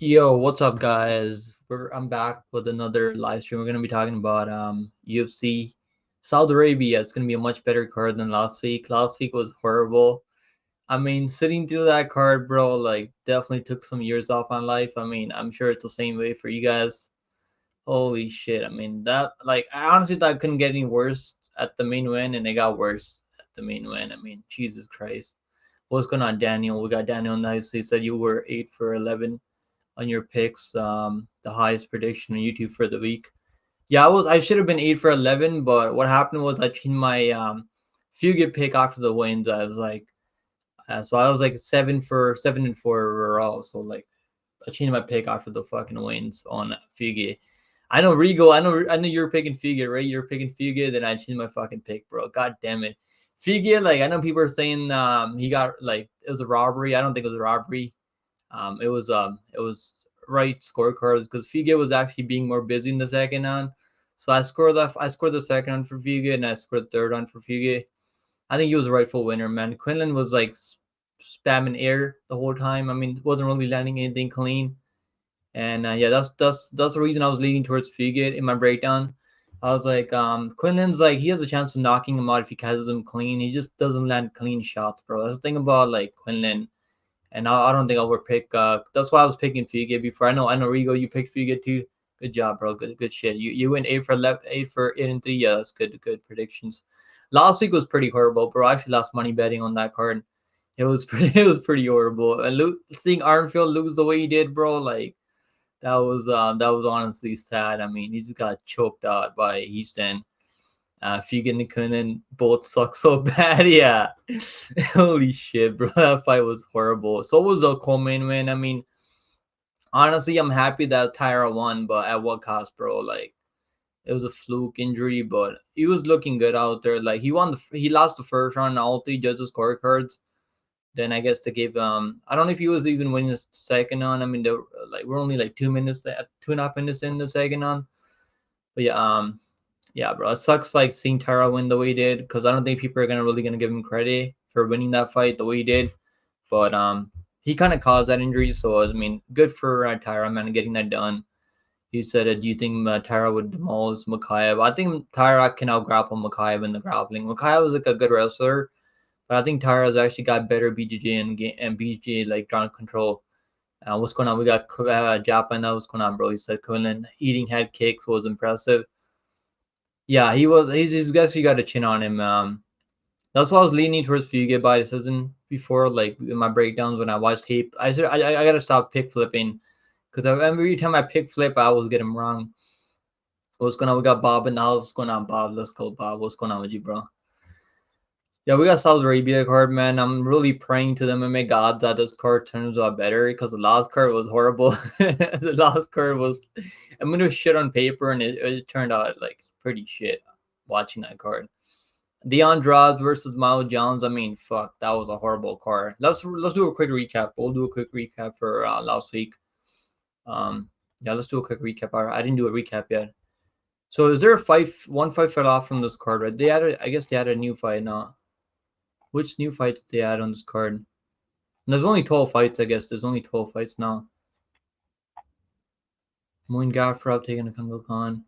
Yo, what's up, guys? I'm back with another live stream. We're gonna be talking about UFC Saudi Arabia. It's gonna be a much better card than last week. Last week was horrible. I mean, sitting through that card, bro, like definitely took some years off my life. I mean, I'm sure it's the same way for you guys. Holy shit! I mean, that like I honestly thought it couldn't get any worse at the main win, and it got worse at the main win. I mean, Jesus Christ, what's going on, Daniel? We got Daniel nicely said you were 8 for 11 on your picks, the highest prediction on YouTube for the week. Yeah, I should have been 8 for 11, but what happened was I changed my Fugit pick after the wins. I was like, so I was like 7 and 4 overall. So like I changed my pick after the fucking wins on Fugit. I know Rigo. I know you're picking Fugit, right? You're picking Fugit, then I changed my fucking pick, bro. God damn it. Fugit, like I know people are saying he got like it was a robbery. I don't think it was a robbery. It was right scorecards because Figue was actually being more busy in the second round. So I scored the second round for Figue and I scored the third round for Figue. I think he was a rightful winner, man. Quinlan was like spamming air the whole time. I mean, wasn't really landing anything clean. And yeah, that's the reason I was leaning towards Figue in my breakdown. I was like, Quinlan's like he has a chance of knocking him out if he catches him clean. He just doesn't land clean shots, bro. That's the thing about like Quinlan, and I don't think I would pick. That's why I was picking Figue before. I know Rigo, you picked Figue too. Good job, bro. Good shit. You went 8 for 11, 8 and 3. Yeah, that's good predictions. Last week was pretty horrible, bro. I actually lost money betting on that card. It was pretty it was pretty horrible. And seeing Arnfield lose the way he did, bro, like that was honestly sad. I mean, he just got choked out by Houston. Figan and Kunin both suck so bad. Yeah. Holy shit, bro. That fight was horrible. So was the co-main win. I mean, honestly, I'm happy that Tyra won, but at what cost, bro? Like, it was a fluke injury, but he was looking good out there. Like, he lost the first round, all three judges' scorecards. Then I guess they gave I don't know if he was even winning the second round. I mean, we're only like 2 minutes, 2.5 minutes in the second round. But yeah, bro. It sucks like seeing Tara win the way he did because I don't think people are gonna give him credit for winning that fight the way he did. But he kind of caused that injury, so I mean, good for Tara, man, getting that done. He said, "Do you think Tara would demolish Makayev?" I think Tara can out grapple Makayev in the grappling. Makayev was like a good wrestler, but I think Tara's actually got better BJJ and BJJ like ground control. What's going on? We got Japan. What's going on, bro? He said Quinlan eating head kicks was impressive. Yeah, he was. He's actually got a chin on him. That's why I was leaning towards Fugue by decision before, like in my breakdowns when I watched tape. I said I gotta stop pick flipping because every time I pick flip, I always get him wrong. What's going on? We got Bob in the house. What's going on, Bob? Let's go, Bob. What's going on with you, bro? Yeah, we got Saudi Arabia card, man. I'm really praying to the MMA gods that this card turns out better because the last card was horrible. The last card was, I'm gonna shit on paper, and it turned out like pretty shit watching that card. The Andrade versus Milo Jones. I mean, fuck, that was a horrible card. Let's do a quick recap. We'll do a quick recap for last week. Yeah, let's do a quick recap. I didn't do a recap yet. So is there a fight? One fight fell off from this card, right? I guess they added a new fight now. Which new fight did they add on this card? And there's only 12 fights, I guess. There's only 12 fights now. Moin Gafurov taking a Kang Khan.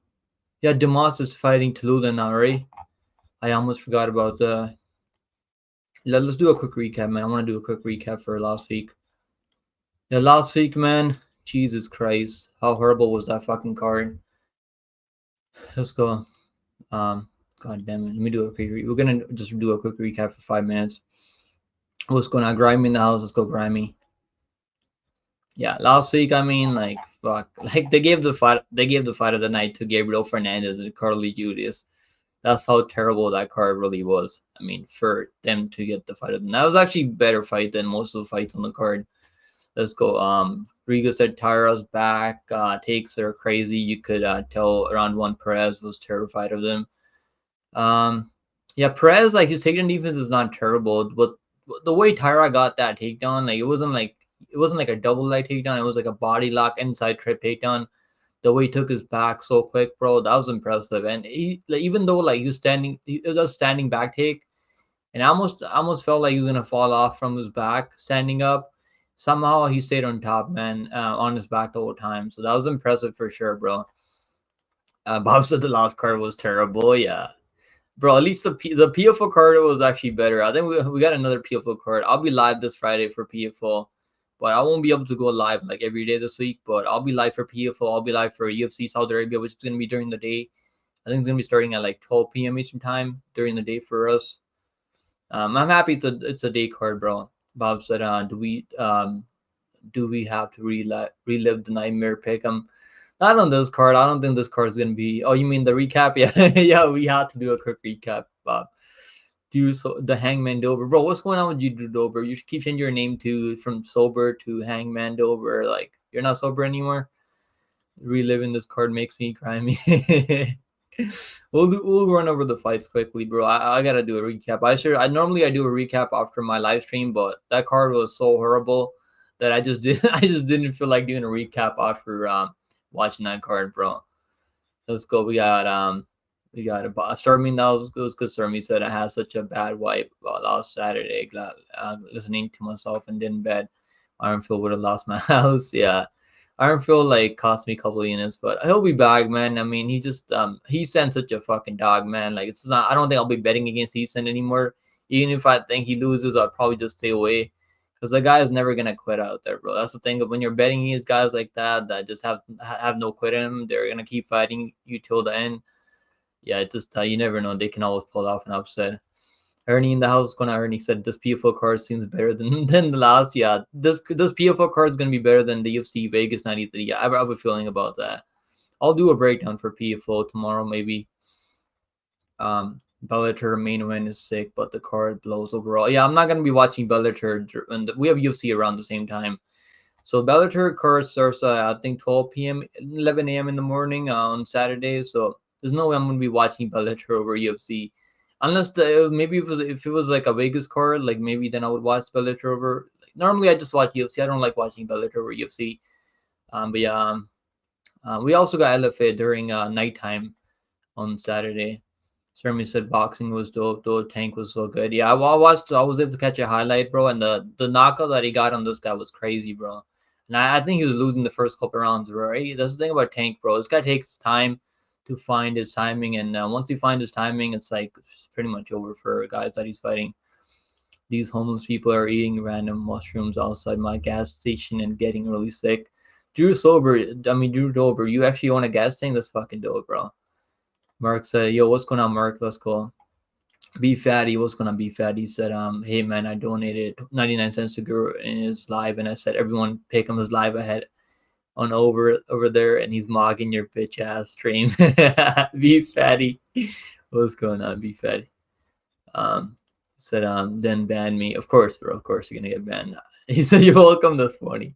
Yeah, Damas is fighting Tallulah now, right? I almost forgot about the. Let's do a quick recap, man. I want to do a quick recap for last week. Yeah, last week, man. Jesus Christ, how horrible was that fucking card? Let's go. God damn it. Let me do a quick. We're gonna just do a quick recap for 5 minutes. What's going on? Grimy in the house. Let's go, Grimy. Yeah, last week, I mean, like, fuck. Like, they gave the fight of the night to Gabriel Fernandez and Carly Julius. That's how terrible that card really was. I mean, for them to get the fight of the night. That was actually a better fight than most of the fights on the card. Let's go. Rigo said Tara's back. Takes are crazy. You could tell around one Perez was terrified of them. Yeah, Perez, like, his takedown defense is not terrible, but the way Tyra got that takedown, like, it wasn't like a double leg takedown. It was like a body lock inside trip takedown. The way he took his back so quick, bro, that was impressive. And he, like, even though like he was a standing back take, and I almost felt like he was gonna fall off from his back standing up. somehow he stayed on top, man, on his back the whole time. So that was impressive for sure, bro. Bob said the last card was terrible. Yeah, bro. At least the PFO card was actually better. I think we got another PFO card. I'll be live this Friday for PFO, but I won't be able to go live like every day this week. But I'll be live for PFO. I'll be live for UFC Saudi Arabia, which is gonna be during the day. I think it's gonna be starting at like 12 p.m. Eastern time during the day for us. I'm happy it's a day card, bro. Bob said, do we have to relive the nightmare pick? Not on this card. I don't think this card is gonna be. Oh, you mean the recap? Yeah, yeah. We had to do a quick recap. Do so the Hangman Dover, bro. What's going on with you, Dover? You keep changing your name to from sober to Hangman Dover. Like you're not sober anymore. Reliving this card makes me grimy. We'll run over the fights quickly, bro. I gotta do a recap. I normally I do a recap after my live stream, but that card was so horrible that I just didn't feel like doing a recap after watching that card, bro. Let's go. We got Stormy. That was good. Stormy said I had such a bad wipe last Saturday. Listening to myself and didn't bet. Ironfield would have lost my house. Yeah. Ironfield like cost me a couple of units, but he'll be back, man. I mean, he sent such a fucking dog, man. Like it's not. I don't think I'll be betting against Easton anymore. Even if I think he loses, I'll probably just stay away because the guy is never gonna quit out there, bro. That's the thing. When you're betting against guys like that just have no quit in them, they're gonna keep fighting you till the end. Yeah, it just you never know. They can always pull off an upset. Ernie in the house gonna Ernie said this PFO card seems better than the last. Yeah, this PFO card is gonna be better than the UFC Vegas 93. Yeah, I have a feeling about that. I'll do a breakdown for PFO tomorrow maybe. Bellator main event is sick, but the card blows overall. Yeah, I'm not gonna be watching Bellator, and we have UFC around the same time. So Bellator card starts I think 12 p.m. 11 a.m. in the morning on Saturday. So there's no way I'm gonna be watching Bellator over UFC. Unless maybe if it was like a Vegas card, like maybe then I would watch Bellator over. Like, normally I just watch UFC. I don't like watching Bellator over UFC. But yeah, we also got LFA during nighttime on Saturday. Certainly said boxing was dope. Though Tank was so good. Yeah, I watched. I was able to catch a highlight, bro, and the knockout that he got on this guy was crazy, bro. And I think he was losing the first couple rounds, right? That's the thing about Tank, bro. This guy takes time to find his timing, and once he finds his timing, it's like it's pretty much over for guys that he's fighting. These homeless people are eating random mushrooms outside my gas station and getting really sick. Drew Dober, you actually own a gas tank? That's fucking dope, bro. Mark said, yo, what's going on, Mark? Let's go. Be Fatty, what's going on, Be Fatty? He said, hey, man, I donated 99 cents to Guru in his live, and I said, everyone pick him his live ahead on over there, and he's mocking your bitch ass stream. Be Fatty. What's going on, Be Fatty? Said, then ban me. Of course, bro. Of course you're going to get banned. He said, you're welcome. That's funny.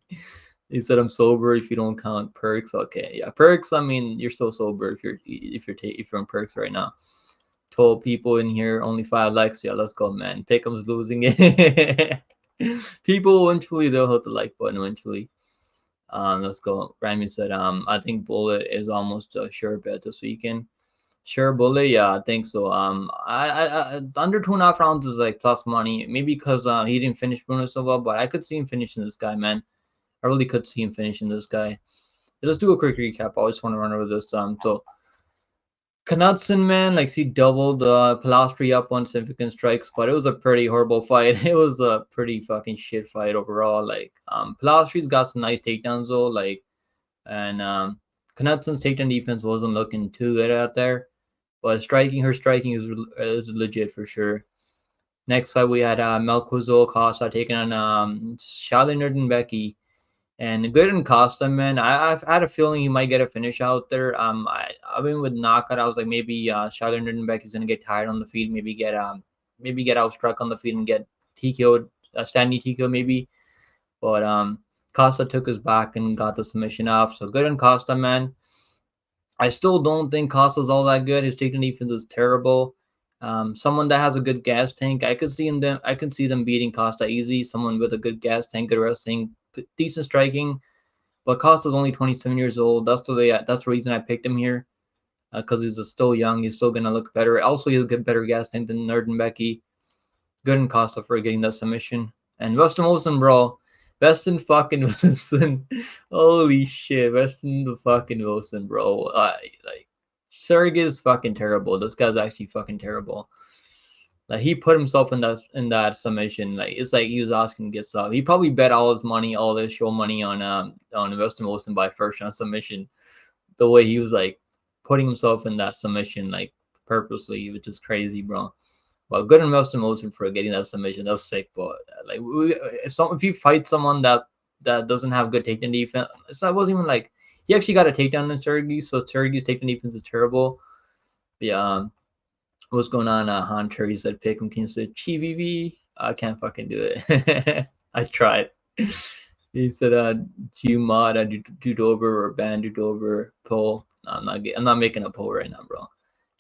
He said, I'm sober if you don't count perks. Okay, yeah, perks. I mean, you're still sober if you're on perks right now. 12 people in here, only 5 likes. Yeah, let's go, man. Pick'em's losing it. People eventually they'll hit the like button eventually. Let's go. Rami said, I think Bullet is almost a sure bet this weekend. Sure, Bullet. Yeah, I think so. I under 2.5 rounds is like plus money. Maybe because he didn't finish Bruno Silva, but I could see him finishing this guy, man. I really could see him finishing this guy. Let's do a quick recap. I always want to run over this. So Knudsen, man, like he doubled Pilastri up on significant strikes, but it was a pretty horrible fight. It was a pretty fucking shit fight overall. Like Pilastri's got some nice takedowns though, like, and Knudsen's takedown defense wasn't looking too good out there, but her striking is legit for sure. Next fight we had Melkuzol Costa taking on Charlie Nerdenbecky. And good in Costa, man. I've had a feeling he might get a finish out there. I mean with knockout, I was like maybe Charlie Nerdenbeck is gonna get tired on the feet, maybe get outstruck on the feet and get TKO'd, standing TKO maybe. But Costa took his back and got the submission off. So good in Costa, man. I still don't think Costa's all that good. His takedown defense is terrible. Someone that has a good gas tank, I could see them beating Costa easy. Someone with a good gas tank, good wrestling, decent striking, but Costa's only 27 years old. That's the reason I picked him here, because he's still young. He's still gonna look better. Also, he'll get better gas tank than Nerdenbecky. Good in Costa for getting that submission. And Rustin Olsen, bro, Weston fucking Wilson. Holy shit, Weston the fucking Wilson, bro. Like Sergey is fucking terrible. This guy's actually fucking terrible. Like he put himself in that submission. Like it's like he was asking to get stopped. He probably bet all his money, all his show money on Weston Wilson by first round submission. The way he was like putting himself in that submission like purposely, which is crazy, bro. But good on Weston Wilson for getting that submission. That's sick. But like if you fight someone that doesn't have good takedown defense, so it wasn't even like he actually got a takedown in Sergey, so Sergey's takedown defense is terrible. But yeah, what's going on, Hunter? He said pick him. Can you say GVV? I can't fucking do it. I tried. He said do mod do over or ban do over poll. No, I'm not making a poll right now, bro.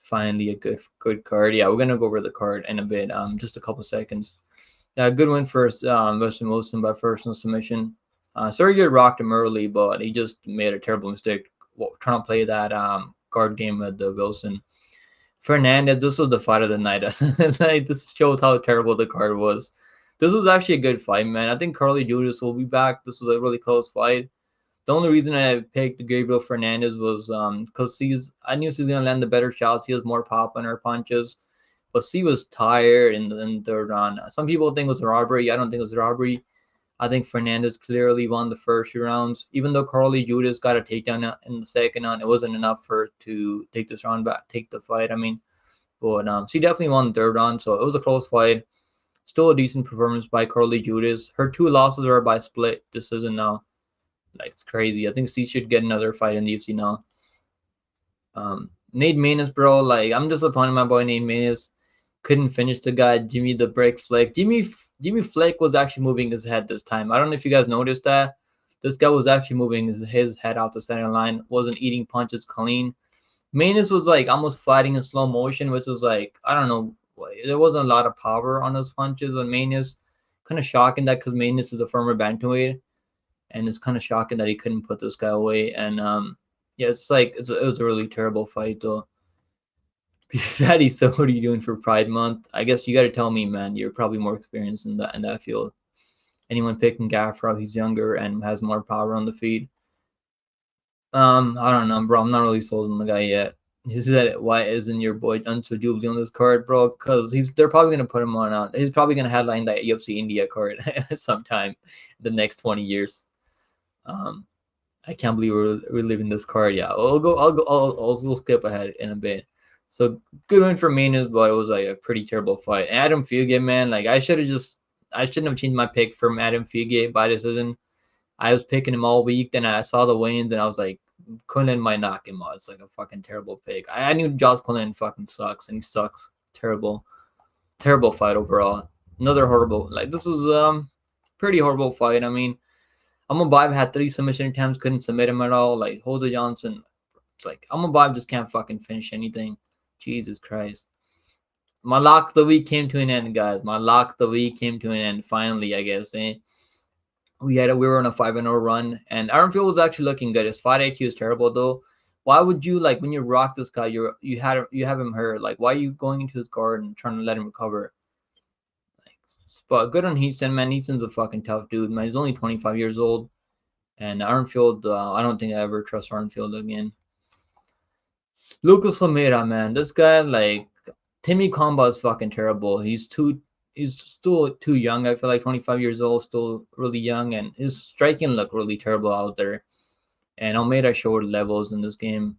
Finally a good card. Yeah, we're gonna go over the card in a bit. Just a couple seconds. Yeah, good win for Weston Wilson by first submission. Sergey rocked him early, but he just made a terrible mistake trying to play that guard game with the Wilson. Fernandez, this was the fight of the night. Like, this shows how terrible the card was. This was actually a good fight, man. I think Carly Judas will be back. This was a really close fight. The only reason I picked Gabriel Fernandez was because I knew she was gonna land the better shots. He has more pop on her punches, but she was tired in the third round. Some people think it was a robbery. I don't think it was a robbery. I think Fernandez clearly won the first few rounds. Even though Carly Judas got a takedown in the second round, it wasn't enough for her to take this round back, take the fight. I mean, but she definitely won the third round, so it was a close fight. Still a decent performance by Carly Judas. Her 2 losses are by split decision now. Like, it's crazy. I think she should get another fight in the UFC now. Nate Maness, bro. Like, I'm disappointed my boy Nate Maness couldn't finish the guy. Jimmy the Brick Flick. Jimmy Flick was actually moving his head this time. I don't know if you guys noticed that. This guy was actually moving his head out the center line. Wasn't eating punches clean. Maness was like almost fighting in slow motion, which was like, I don't know. There wasn't a lot of power on those punches on Maness. Kind of shocking that because Maness is a former bantamweight. And it's kind of shocking that he couldn't put this guy away. And yeah, it's like it was a really terrible fight though. Fatty, so what are you doing for Pride Month? I guess you got to tell me, man. You're probably more experienced in that field. Anyone picking Gafurov? He's younger and has more power on the feet. I don't know, bro. I'm not really sold on the guy yet. He said, "Why isn't your boy Unso Jubilee on this card, bro? Because they're probably gonna put him on. He's probably gonna headline that UFC India card sometime in the next 20 years." I can't believe we're reliving this card. Yeah, I'll skip ahead in a bit. So good win for Maness, but it was like a pretty terrible fight. Adam Fugate, man, like I shouldn't have changed my pick from Adam Fugate by decision. I was picking him all week, then I saw the wins, and I was like, Cullen might knock him out. It's like a fucking terrible pick. I knew Josh Cullen fucking sucks, and he sucks. Terrible fight overall. Another horrible. Like this was pretty horrible fight. I mean. Amobayev had 3 submission attempts, couldn't submit him at all. Like Jose Johnson, it's like Amobayev just can't fucking finish anything. Jesus Christ. My lock of the week came to an end, guys. My lock of the week came to an end finally, I guess. We were on a 5-0 run, and Armfield was actually looking good. His fight IQ is terrible though. Why would you like when you rock this guy? You have him hurt. Like why are you going into his guard and trying to let him recover? But good on Heaston, man. Heaston's a fucking tough dude, man. He's only 25 years old. And Arnfield, I don't think I ever trust Arnfield again. Lucas Lameda, man. This guy, like, Timmy Kamba is fucking terrible. He's still too young. I feel like 25 years old, still really young. And his striking looked really terrible out there. And Almeida showed levels in this game.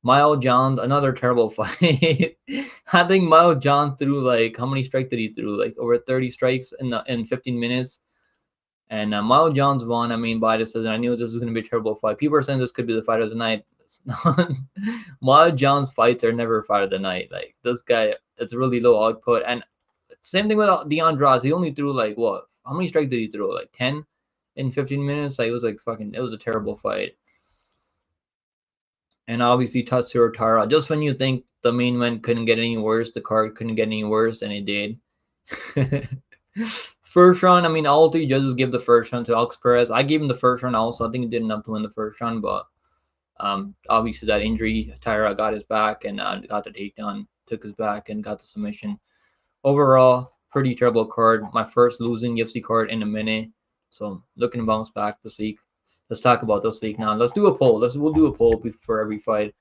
Miles Johns, another terrible fight. I think Miles Johns threw like how many strikes did he throw? Like over 30 strikes in 15 minutes. And Miles Johns won. I mean, by decision. I knew this was going to be a terrible fight. People are saying this could be the fight of the night. Miles Johns fights are never fight of the night. Like this guy, it's really low output. And same thing with Deon Droz. He only threw like what? How many strikes did he throw? Like 10 in 15 minutes. Like it was like fucking. It was a terrible fight. And obviously Tatsuro Tara. Just when you think the main event couldn't get any worse, the card couldn't get any worse, and it did. First round, I mean, all 3 judges give the first round to Haqparast. I gave him the first round also. I think he did enough to win the first round, but obviously that injury, Tyra got his back and got the takedown, took his back, and got the submission. Overall, pretty terrible card. My first losing UFC card in a minute. So looking to bounce back this week. Let's talk about this week now. Let's do a poll. We'll do a poll before every fight.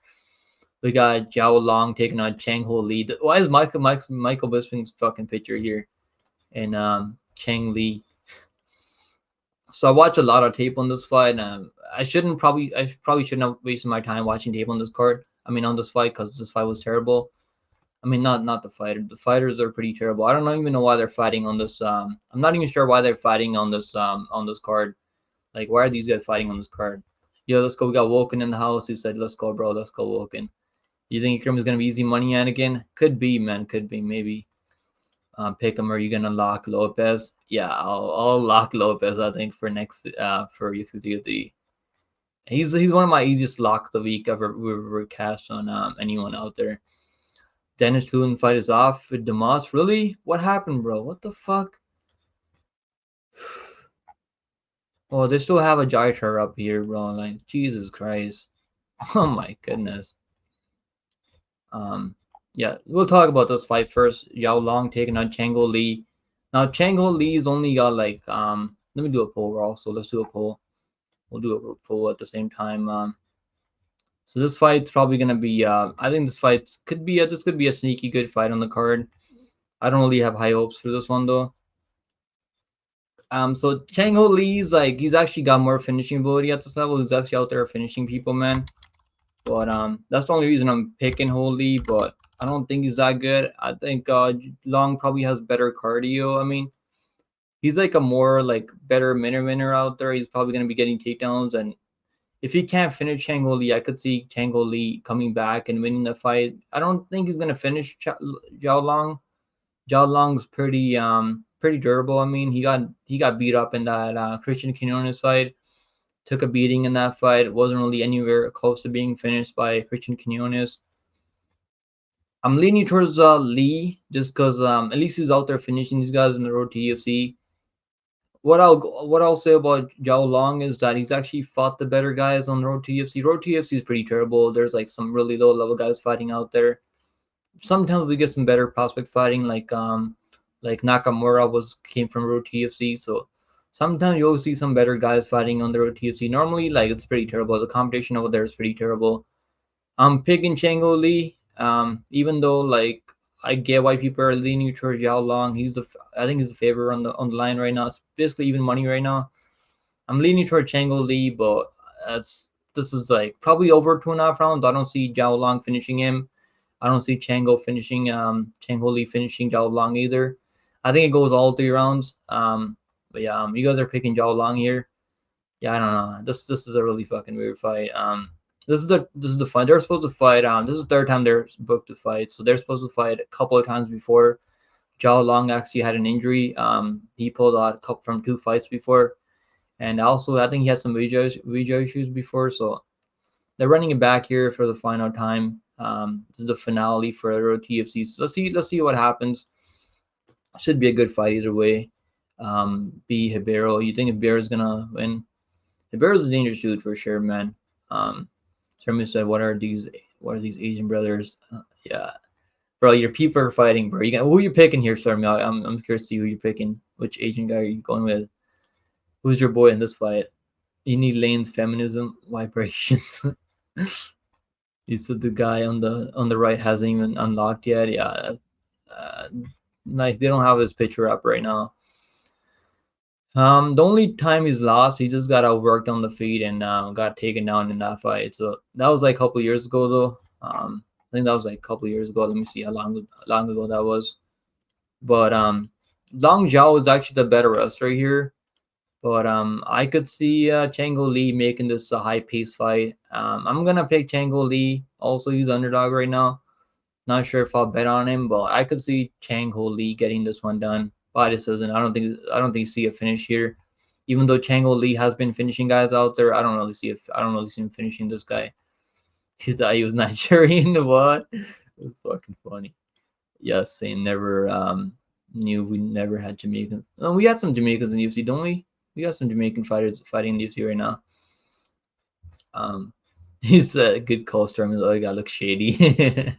We got Xiao Long taking on Chang Ho Lee. Why is Michael Bisping's fucking picture here? And Chang Lee. So I watched a lot of tape on this fight. I probably shouldn't have wasted my time watching tape on this card. I mean on this fight, because this fight was terrible. I mean not the fighter. The fighters are pretty terrible. I don't even know why they're fighting on this. I'm not even sure why they're fighting on this card. Like, why are these guys fighting on this card? Yo, let's go. We got Woken in the house. He said, let's go, bro. Let's go, Woken. You think Ikram is going to be easy money and again? Could be, man. Could be, maybe. Pick him. Are you going to lock Lopez? Yeah, I'll lock Lopez, I think, for next, for UFC. He's one of my easiest locks of the week ever cast on anyone out there. Dennis Tulin fight is off with Damas. Really? What happened, bro? What the fuck? Oh, they still have a Jaitar up here, bro. Like, Jesus Christ. Oh my goodness. Yeah, we'll talk about this fight first. Yao Long taking on Chang Ho Lee. Now, Chang Ho Lee's only got like let me do a poll also. Let's do a poll. We'll do a poll at the same time. So this fight's probably gonna be I think this fight could be a sneaky good fight on the card. I don't really have high hopes for this one though. So Chang Ho Lee's like, he's actually got more finishing ability at this level. He's actually out there finishing people, man. But that's the only reason I'm picking Ho Lee, but I don't think he's that good. I think Long probably has better cardio. I mean, he's like a more like better minute winner out there. He's probably gonna be getting takedowns, and if he can't finish Chang Ho Lee, I could see Chang Ho Lee coming back and winning the fight. I don't think he's gonna finish Zhao Long. Zhao Long's pretty durable. I mean, he got beat up in that Christian Quinones fight. Took a beating in that fight. It wasn't really anywhere close to being finished by Christian Quinones. I'm leaning towards Lee just because at least he's out there finishing these guys on the road to UFC. What I'll say about Zhao Long is that he's actually fought the better guys on the road to UFC. Road to UFC is pretty terrible. There's like some really low level guys fighting out there. Sometimes we get some better prospect fighting, like Nakamura came from road to UFC. So sometimes you'll see some better guys fighting on the road to UFC. Normally, like, it's pretty terrible. The competition over there is pretty terrible. I'm picking Chang Ho Lee. Even though like I get why people are leaning towards Yao Long. I think he's the favorite on the line right now. It's basically even money right now. I'm leaning toward Chang Ho Lee, but this is like probably over 2.5 rounds. I don't see Zhao Long finishing him. I don't see Chang Ho Lee finishing Zhao Long either. I think it goes all 3 rounds. But yeah, you guys are picking Zhao Long here. Yeah, I don't know. This is a really fucking weird fight. This is the fight. They're supposed to fight. This is the 3rd time they're booked to fight. So they're supposed to fight a couple of times before. Zhao Long actually had an injury. He pulled out from 2 fights before, and also I think he had some visa issues before. So they're running it back here for the final time. This is the finale for the road to UFC. So let's see what happens. Should be a good fight either way. Ribeiro. You think Ribeiro's gonna win? Ribeiro's a dangerous dude for sure, man. Sermon said, "What are these Asian brothers?" Yeah, bro, your people are fighting, bro. Who are you picking here, Stormy? I'm curious to see who you're picking. Which Asian guy are you going with? Who's your boy in this fight? You need Lane's feminism vibrations. He said the guy on the right hasn't even unlocked yet. Yeah, like they don't have his picture up right now. The only time he's lost, he just got outworked on the feet and got taken down in that fight. So that was like a couple years ago, though. I think that was like a couple years ago. Let me see how long ago that was. But Long Zhao is actually the better wrestler here. But I could see Chang Ho Lee making this a high-paced fight. I'm gonna pick Chang Ho Lee. Also, he's underdog right now. Not sure if I'll bet on him, but I could see Chang Ho Lee getting this one done by decision. I don't think you see a finish here. Even though Chang Ho Lee has been finishing guys out there, I don't really see him finishing this guy. He thought he was Nigerian. What? It was fucking funny. Yes, saying never knew we never had Jamaicans. Oh, we had some Jamaicans in UFC, don't we? We got some Jamaican fighters fighting in UFC right now. He's a good call, Storm. Oh, guy looks shady.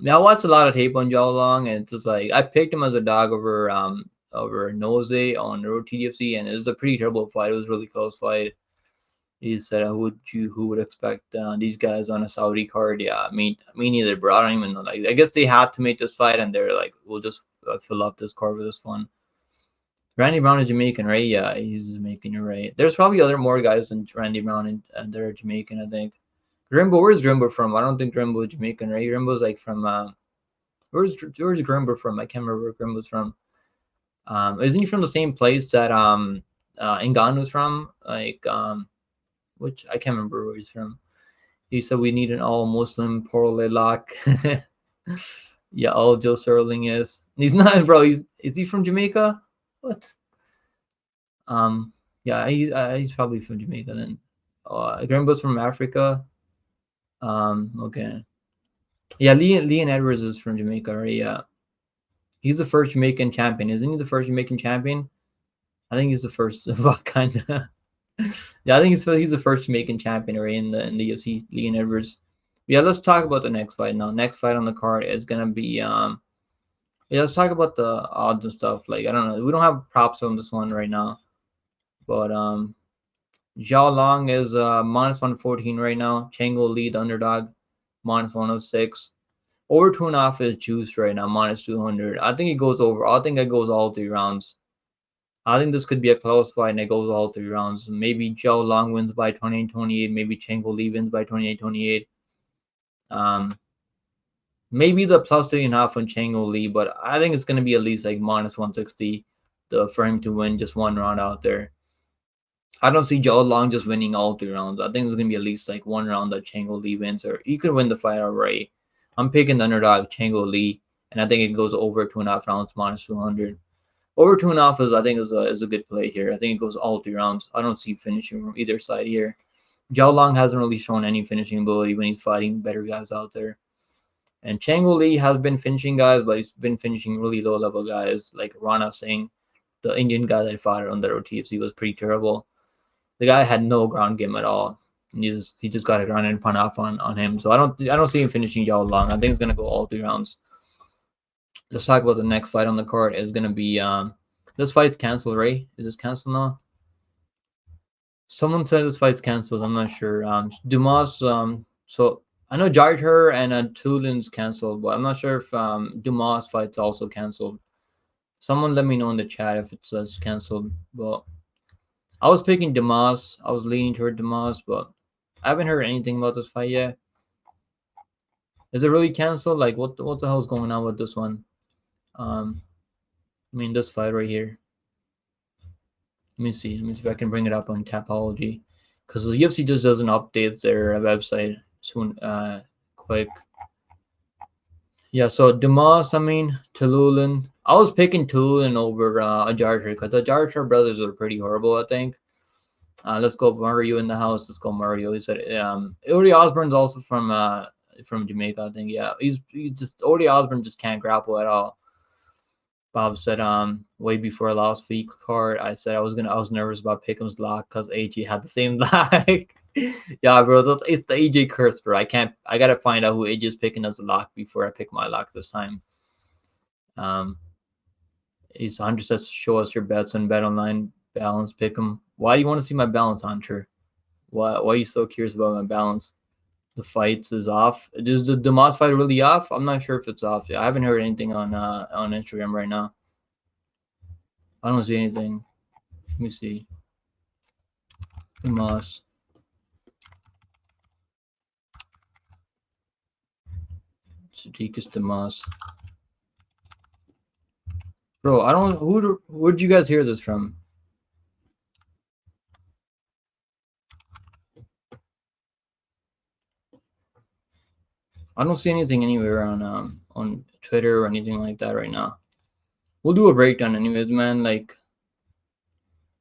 Yeah, I watched a lot of tape on Zhao Long, and it's just like I picked him as a dog over over Nose on Road TDFC, and it was a pretty terrible fight. It was a really close fight. He said, who would expect these guys on a Saudi card? Yeah, me neither, bro. I don't even know. Like, I guess they had to make this fight, and they're like, we'll just fill up this card with this one. Randy Brown is Jamaican, right? Yeah, he's Jamaican. You're right. There's probably more guys than Randy Brown, and they're Jamaican, I think. Grimbo, where's Grimbo from? I don't think Grimbo is Jamaican, right? Grimbo's like from where's Grimbo from? I can't remember where Grimbo's from. Isn't he from the same place that Ngannou's from? Like which I can't remember where he's from. He said we need an all-Muslim Porle lock. Yeah, all Joe Sterling is. He's not, bro. Is he from Jamaica? What? Yeah, he's probably from Jamaica then. Grimbo's from Africa. Okay. Yeah, Leon Edwards is from Jamaica, right? Yeah. He's the first Jamaican champion, isn't he? The first Jamaican champion? I think he's the first. What kind of? Yeah, I think he's the first Jamaican champion, right? In the UFC, Leon Edwards. Yeah, let's talk about the next fight now. Next fight on the card is gonna be yeah, let's talk about the odds and stuff. Like, I don't know, we don't have props on this one right now, but Xiao Long is minus 114 right now. Chang will lead underdog, minus 106. Over 2.5 is juice right now, minus 200. I think it goes over. I think it goes all 3 rounds. I think this could be a close fight and it goes all 3 rounds. Maybe Xiao Long wins by 28-28. Maybe Chang Li wins by 28-28. Maybe the plus 3.5 on Chang Li, but I think it's going to be at least like minus 160 for him to win just 1 round out there. I don't see Xiao Long just winning all 3 rounds. I think it's going to be at least like 1 round that Chang Li wins, or he could win the fight outright. I'm picking the underdog Chang Li, and I think it goes over 2.5 rounds minus 200. Over 2.5 is, I think, is a good play here. I think it goes all 3 rounds. I don't see finishing from either side here. Xiao Long hasn't really shown any finishing ability when he's fighting better guys out there. And Chang Li has been finishing guys, but he's been finishing really low-level guys like Rana Singh, the Indian guy that fought on the TFC, was pretty terrible. The guy had no ground game at all. And he just got a ground and pound off on him. So I don't see him finishing Xiao Long. I think it's gonna go all 3 rounds. Let's talk about the next fight on the card. Is gonna be this fight's canceled, right? Is this canceled now? Someone said this fight's canceled. I'm not sure. Dumas. So I know Jarter and Tulin's canceled, but I'm not sure if Dumas fight's also canceled. Someone let me know in the chat if it says canceled. But I was picking Dumas. I was leaning toward Dumas, but I haven't heard anything about this fight yet. Is it really canceled? Like, what the hell's going on with this one? I mean, this fight right here. Let me see if I can bring it up on Tapology, because the UFC just doesn't update their website soon, quick. Yeah, so Dumas, I mean, Tululin. I was picking Tululin over Ajarter, because the Ajarter brothers are pretty horrible, I think. Let's go Mario in the house. Let's go Mario. He said Uri Osborne's also from Jamaica, I think. Yeah, he's just Uri Osborne just can't grapple at all. Bob said way before last week's card, I said I was nervous about Pickham's lock because AJ had the same lock. Yeah, bro, it's the AJ curse, bro. I gotta find out who AJ's picking as a lock before I pick my lock this time. He's Hunter says show us your bets on Bet Online balance. Pick'em. Why do you want to see my balance, Hunter? Why are you so curious about my balance? The fights is off. Is the Dumas fight really off? I'm not sure if it's off. I haven't heard anything on Instagram right now. I don't see anything. Let me see. Dumas. Sadiqus Dumas. Bro, I don't. Where'd you guys hear this from? I don't see anything anywhere on Twitter or anything like that right now. We'll do a breakdown anyways, man. Like,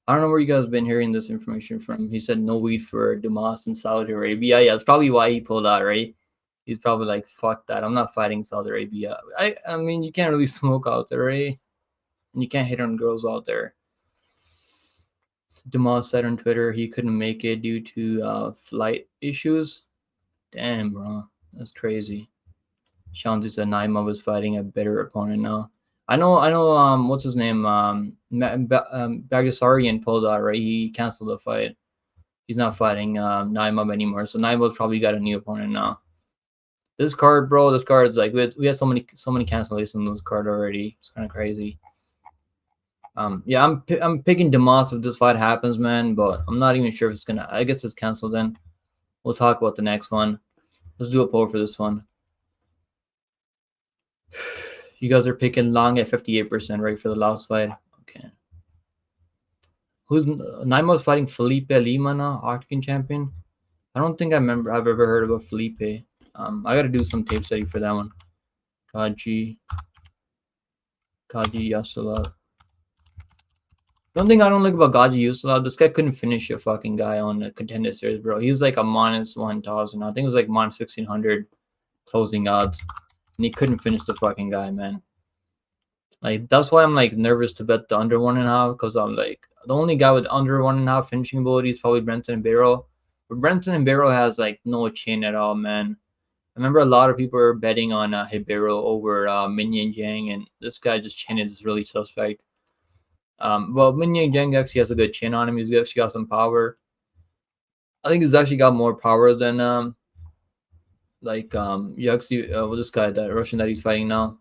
I don't know where you guys been hearing this information from. He said no weed for Dumas in Saudi Arabia. Yeah, that's probably why he pulled out, right? He's probably like, fuck that. I'm not fighting Saudi Arabia. I mean, you can't really smoke out there, right? And you can't hit on girls out there. Dumas said on Twitter he couldn't make it due to flight issues. Damn, bro. That's crazy. Shanti said Naimov was fighting a better opponent now. I know. What's his name? Bagdasarian pulled out, right? He canceled the fight. He's not fighting Naimov anymore. So Naimov's probably got a new opponent now. This card, bro. This card's like we had so many cancellations on this card already. It's kind of crazy. Yeah, I'm picking Demas if this fight happens, man. But I'm not even sure if it's gonna. I guess it's canceled then. We'll talk about the next one. Let's do a poll for this one. You guys are picking Long at 58%, right, for the last fight. Okay. Who's Naimov's fighting Felipe Lima now, Octagon champion? I don't think I've ever heard about Felipe. I gotta do some tape study for that one. Gadzhiyasulov. The only thing I don't like about Gadzhiyasulov, this guy couldn't finish a fucking guy on the contender series, bro. He was like a minus 1,000. I think it was like minus 1,600 closing odds, and he couldn't finish the fucking guy, man. Like that's why I'm like nervous to bet the under 1.5, because I'm like the only guy with under 1.5 finishing ability is probably Brenton Ribeiro. But Brenton Ribeiro has like no chin at all, man. I remember a lot of people were betting on Ribeiro over Minion Jang, and this guy just chin is really suspect. Well, Minion Jang actually has a good chin on him. He's actually got some power. I think he's actually got more power than you actually this guy, that Russian that he's fighting now.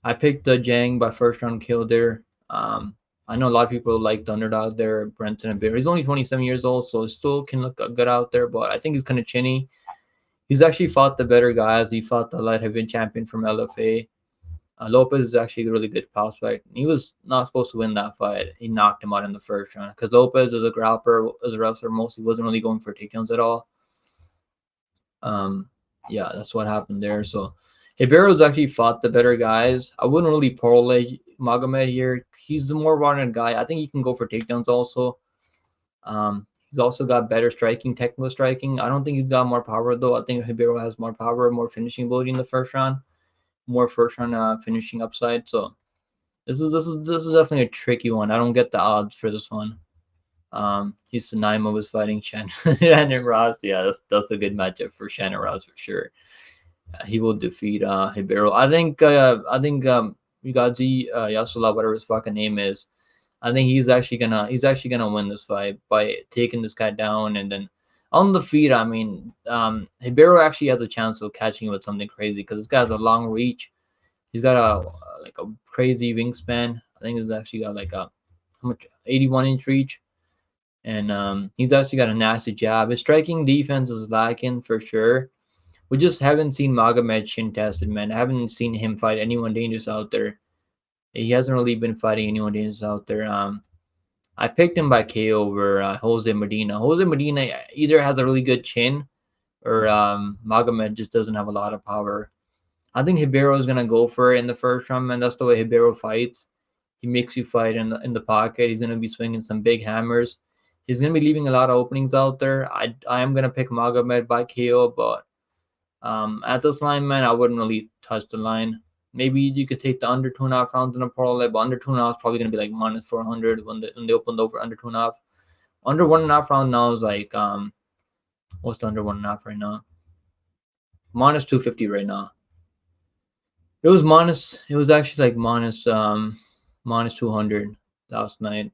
I picked the Jang by first round kill there. I know a lot of people like the underdog there, Brenton Ribeiro. He's only 27 years old, so still can look good out there, but I think he's kind of chinny. He's actually fought the better guys. He fought the light heavyweight champion from LFA. Lopez is actually a really good prospect. He was not supposed to win that fight. He knocked him out in the first round because Lopez, as a grappler, as a wrestler, mostly wasn't really going for takedowns at all. Yeah, that's what happened there. So Ribeiro's actually fought the better guys. I wouldn't really parlay Magomed here. He's the more rounded guy. I think he can go for takedowns also. He's also got better striking, technical striking. I don't think he's got more power though. I think Ribeiro has more power, more finishing ability in the first round, more first round finishing upside. So this is definitely a tricky one. I don't get the odds for this one. He's Naimov was fighting Shannon Ross. Yeah, that's a good matchup for Shannon Ross for sure. He will defeat Ribeiro. I think Gadzhiyasulov, whatever his fucking name is, I think he's actually gonna win this fight by taking this guy down, and then on the feet. I mean, Ribeiro actually has a chance of catching him with something crazy because this guy has a long reach. He's got a crazy wingspan. I think he's actually got like a how much 81-inch reach, and he's actually got a nasty jab. His striking defense is lacking for sure. We just haven't seen Magomed chin tested, man. I haven't seen him fight anyone dangerous out there. He hasn't really been fighting anyone dangerous out there. I picked him by KO over Jose Medina. Jose Medina either has a really good chin, or Magomed just doesn't have a lot of power. I think Ribeiro is gonna go for it in the first round, man. That's the way Ribeiro fights. He makes you fight in the pocket. He's gonna be swinging some big hammers. He's gonna be leaving a lot of openings out there. I am gonna pick Magomed by KO, but at this line, man, I wouldn't really touch the line. Maybe you could take the under 2.5 rounds in a parlay, but under 2.5 is probably gonna be like minus 400 when they opened over under 2.5. Under 1.5 round now is like what's the under 1.5 right now? Minus 250 right now. It was actually like minus 200 last night.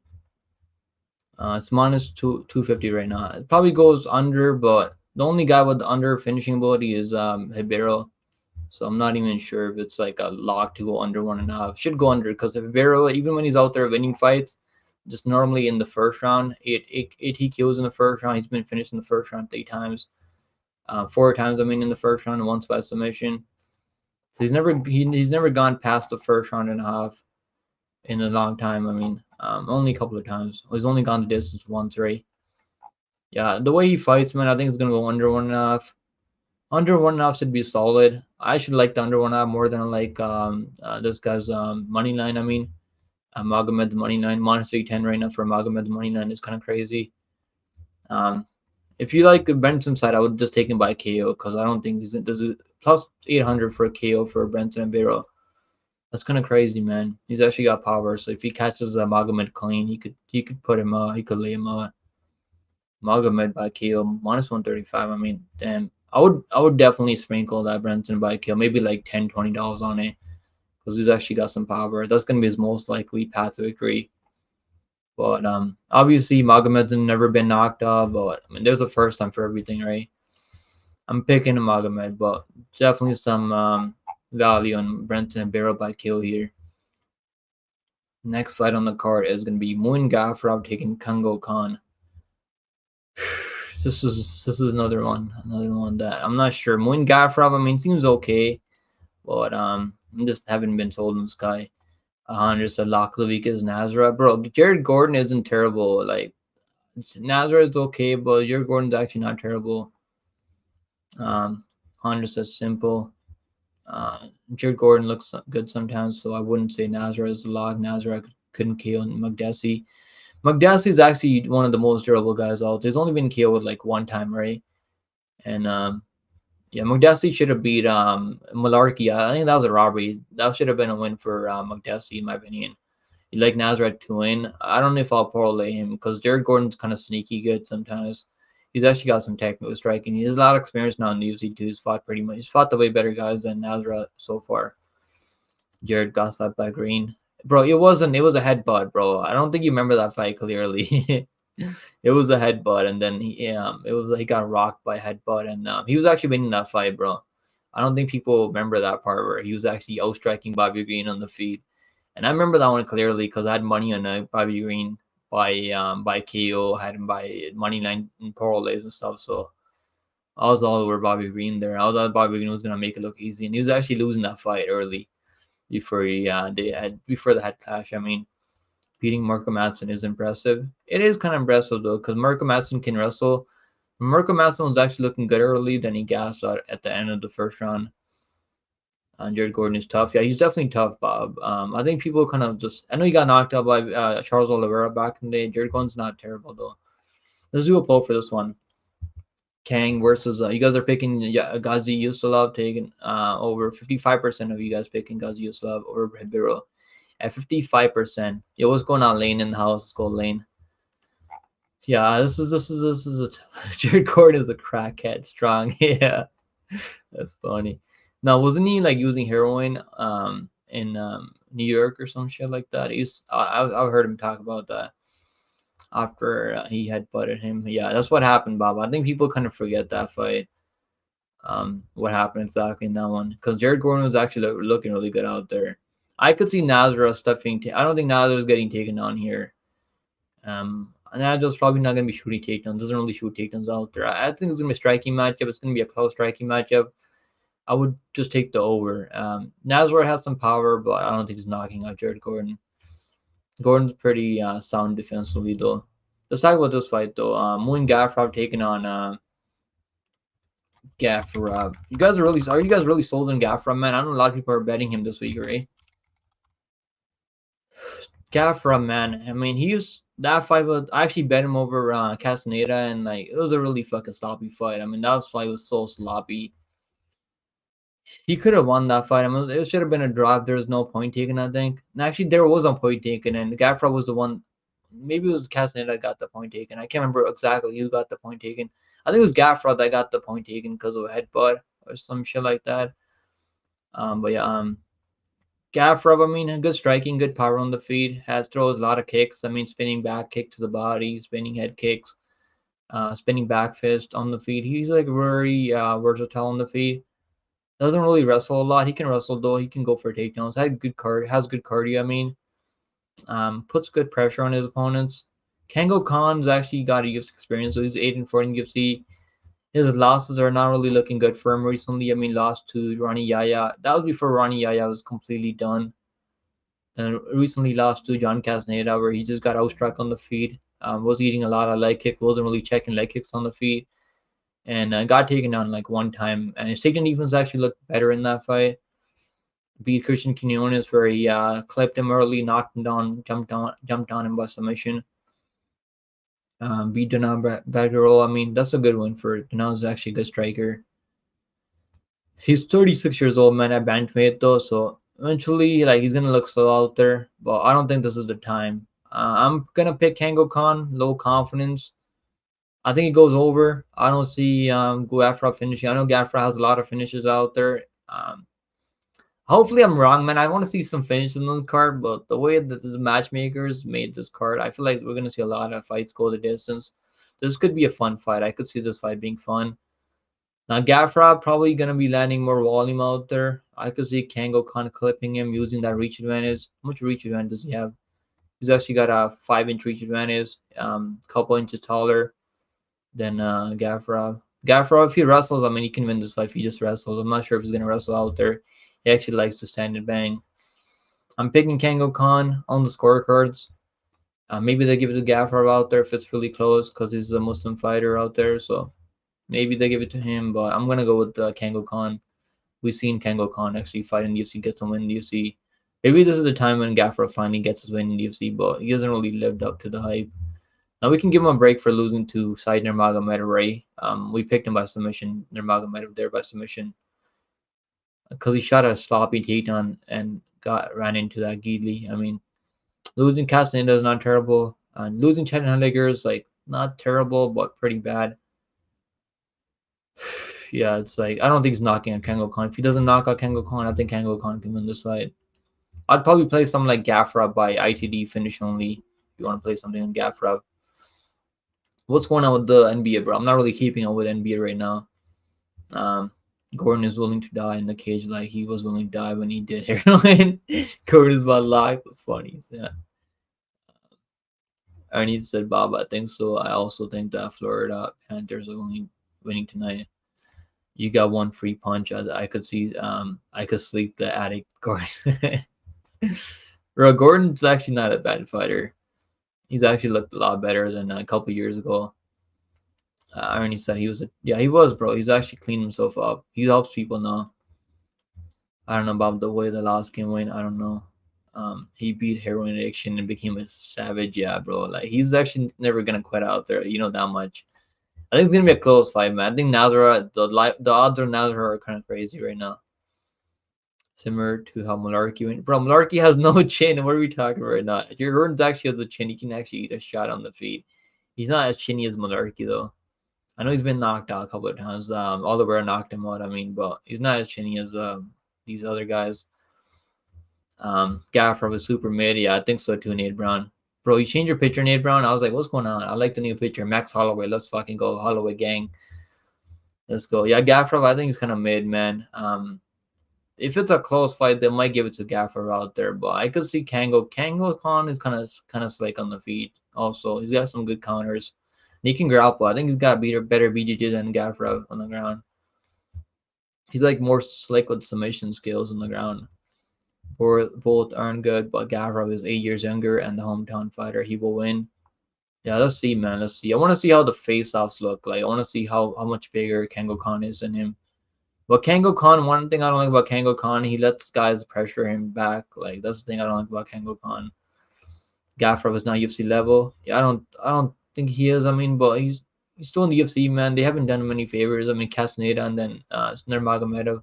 It's minus 250 right now. It probably goes under, but the only guy with the under finishing ability is Ribeiro. So I'm not even sure if it's like a lock to go under 1.5. Should go under because Ribeiro, even when he's out there winning fights, just normally in the first round, eight TKOs in the first round. He's been finished in the first round 3 times, 4 times. I mean, in the first round, and once by submission. So he's never gone past the first round and a half in a long time. I mean, only a couple of times. He's only gone the distance once, right? Yeah, the way he fights, man, I think it's gonna go under 1.5. Under 1.5 should be solid. I should like the under 1.5 more than like this guy's money line. I mean, Magomed money line minus 310 right now for Magomed money line is kind of crazy. If you like the Benson side, I would just take him by KO because I don't think there's a plus 800 for a KO for Benson and Ribeiro. That's kind of crazy, man. He's actually got power, so if he catches Magomed clean, he could put him out. He could lay him out. Magomed by KO minus 135. I mean, damn. I would definitely sprinkle that Brenton by KO, maybe like $10-20 on it. because he's actually got some power. That's gonna be his most likely path to victory. But obviously Magomedov's never been knocked off, but I mean there's a first time for everything, right? I'm picking Magomed, but definitely some value on Brenton and Ribeiro by KO here. Next fight on the card is gonna be Muin Gafurov taking Kang Khan. This is another one that I'm not sure. Muin Gafurov, I mean, seems okay, but I just haven't been sold on this guy. 100 said Locklevic is Nasrat, bro. Jared Gordon isn't terrible. Like Nasrat is okay, but Jared Gordon's actually not terrible. 100 says simple. Jared Gordon looks good sometimes, so I wouldn't say Nasrat is a lock. Nasrat couldn't KO Magdesi. Magdesi is actually one of the most durable guys out. There's only been KO'd like one time, right? And yeah, Magdesi should have beat Malarkey. I think that was a robbery. That should have been a win for Magdesi, in my opinion. You like Nasrat to win. I don't know if I'll parlay him because Jared Gordon's kind of sneaky good sometimes. He's actually got some technical striking. He has a lot of experience now in the UFC too. He's fought pretty much. He's fought the way better guys than Nasrat so far. Jared got slapped by Green. Bro, it was a headbutt, bro. I don't think you remember that fight clearly. It was a headbutt, and then he got rocked by a headbutt, and he was actually winning that fight, bro. I don't think people remember that part where he was actually outstriking Bobby Green on the feet, and I remember that one clearly because I had money on Bobby Green by KO, I had him by money line and parlays and stuff, so I was all over Bobby Green there. I thought Bobby Green was gonna make it look easy, and he was actually losing that fight early before before the head clash. I mean, beating Marco Madsen is impressive. It is kind of impressive though, because Marco Madsen can wrestle. Marco Madsen was actually looking good early, then he gassed out at the end of the first round. Jared Gordon is tough. Yeah, he's definitely tough, Bob. I think people kind of just. I know he got knocked out by Charles Oliveira back in the day. Jared Gordon's not terrible though. Let's do a poll for this one. Kang versus you guys are picking Gadzhiyasulov, taking over 55% of you guys picking Gadzhiyasulov over Ribeiro at 55%. Yo, what's going on, Lane in the house? Let's go, Lane. Yeah, this is a Jared Gordon is a crackhead, strong. Yeah, that's funny. Now, wasn't he like using heroin in New York or some shit like that? I've heard him talk about that after he had butted him. Yeah, that's what happened, Bob. I think people kind of forget that fight. What happened exactly in that one? Because Jared Gordon was actually looking really good out there. I could see Nasrat stuffing. I don't think Nasrat is getting taken on here. Nasrat's probably not going to be shooting takedowns. Doesn't really shoot takedowns out there. I think it's going to be a striking matchup. It's going to be a close striking matchup. I would just take the over. Nasrat has some power, but I don't think he's knocking out Jared Gordon. Gordon's pretty sound defensively, though. Let's talk about this fight, though. Muin Gafurov taking on Gafurov. Are you guys really sold on Gafurov, man? I know a lot of people are betting him this week, right? Gafurov, man. I mean, that fight was. I actually bet him over Castaneda, and like it was a really fucking sloppy fight. I mean, that fight was so sloppy. He could have won that fight. I mean, it should have been a draw if there was no point taken, I think. And actually, there was a point taken, and Gafurov was the one. Maybe it was Castaneda that got the point taken. I can't remember exactly who got the point taken. I think it was Gafurov that got the point taken because of a headbutt or some shit like that. But yeah, Gafurov, I mean, good striking, good power on the feet. Throws a lot of kicks. I mean, spinning back kick to the body, spinning head kicks, spinning back fist on the feet. He's like very versatile on the feet. Doesn't really wrestle a lot. He can wrestle though. He can go for takedowns. Has good cardio. I mean, puts good pressure on his opponents. Kang Khan's actually got a UFC experience, so he's 8-4 in UFC. His losses are not really looking good for him recently. I mean, lost to Ronnie Yaya. That was before Ronnie Yaya was completely done. And recently lost to John Castaneda, where he just got outstruck on the feet. Was eating a lot of leg kicks. Wasn't really checking leg kicks on the feet. And got taken down like one time. And his takedown defense actually looked better in that fight. Beat Christian Quinones, where he clipped him early, knocked him down, jumped on him by submission. Beat Donald Baggerol. I mean, that's a good one for Donald's actually a good striker. He's 36 years old, man, at bantamweight though, so eventually, like, he's gonna look slow out there. But I don't think this is the time. I'm gonna pick Kang Khan, low confidence. I think it goes over. I don't see Gafurov finishing. I know Gafurov has a lot of finishes out there. Hopefully I'm wrong, man. I want to see some finishes on this card, but the way that the matchmakers made this card, I feel like we're gonna see a lot of fights go the distance. This could be a fun fight. I could see this fight being fun. Now Gafurov probably gonna be landing more volume out there. I could see Kango kind of clipping him using that reach advantage. How much reach advantage does he have? He's actually got a 5-inch reach advantage, couple inches taller than Gafurov. Gafurov, if he wrestles, I mean, he can win this fight if he just wrestles. I'm not sure if he's gonna wrestle out there. He actually likes to stand and bang. I'm picking Kango Khan on the scorecards. Maybe they give it to Gafurov out there if it's really close because he's a Muslim fighter out there. So maybe they give it to him, but I'm gonna go with Kango Khan. We've seen Kango Khan actually fight in the UFC, get some win in the UFC. Maybe this is the time when Gafurov finally gets his win in the UFC, but he hasn't really lived up to the hype. Now we can give him a break for losing to Said Nurmagomedov, right? We picked him by submission, Nurmagomedov there by submission, because he shot a sloppy takedown and ran into that Geedley. I mean, losing Castaneda is not terrible, and losing Chad Henniger is like not terrible but pretty bad. Yeah, it's like I don't think he's knocking out Kango Khan. If he doesn't knock out Kango Khan, I think Kango Khan can win this fight. I'd probably play something like Gafurov by ITD finish only. If you want to play something on Gafurov. What's going on with the NBA, bro? I'm not really keeping up with NBA right now. Gordon is willing to die in the cage like he was willing to die when he did heroin. Gordon is about locked. That's funny. So, yeah. Ernie said, Bob, I think so. I also think that Florida Panthers are only winning tonight. You got one free punch. I could see. I could sleep the addict, Gordon. Bro, Gordon's actually not a bad fighter. He's actually looked a lot better than a couple years ago. Ernie said he was he was, bro. He's actually cleaned himself up. He helps people now. I don't know about the way the last game went. I don't know. He beat heroin addiction and became a savage. Yeah, bro. Like he's actually never gonna quit out there. You know that much. I think it's gonna be a close fight, man. I think Nasrat, the odds on Nasrat are kind of crazy right now. Similar to how Malarkey went. Bro, Malarkey has no chin. What are we talking about right now? If your Gordon's actually has a chin, he can actually eat a shot on the feet. He's not as chinny as Malarkey though. I know he's been knocked out a couple of times. Oliver knocked him out. I mean, but he's not as chinny as these other guys. Gafurov was super mid. Yeah, I think so too, Nate Brown. Bro, you changed your picture, Nate Brown. I was like, what's going on? I like the new picture. Max Holloway. Let's fucking go. Holloway gang. Let's go. Yeah, Gafurov, I think he's kind of mid, man. If it's a close fight, they might give it to Gafurov out there. But I could see Kango. Kango Khan is kind of slick on the feet. Also, he's got some good counters. And he can grapple. I think he's got better BJJ than Gafurov on the ground. He's like more slick with submission skills on the ground. Both aren't good, but Gafurov is 8 years younger and the hometown fighter. He will win. Yeah, let's see, man. Let's see. I want to see how the face-offs look. Like, I want to see how much bigger Kango Khan is than him. But Kango Khan, one thing I don't like about Kango Khan, he lets guys pressure him back. Like, that's the thing I don't like about Kango Khan. Gafurov is not UFC level. Yeah, I don't think he is. I mean, but he's still in the UFC, man. They haven't done him any favors. I mean, Castaneda and then Nurmagomedov.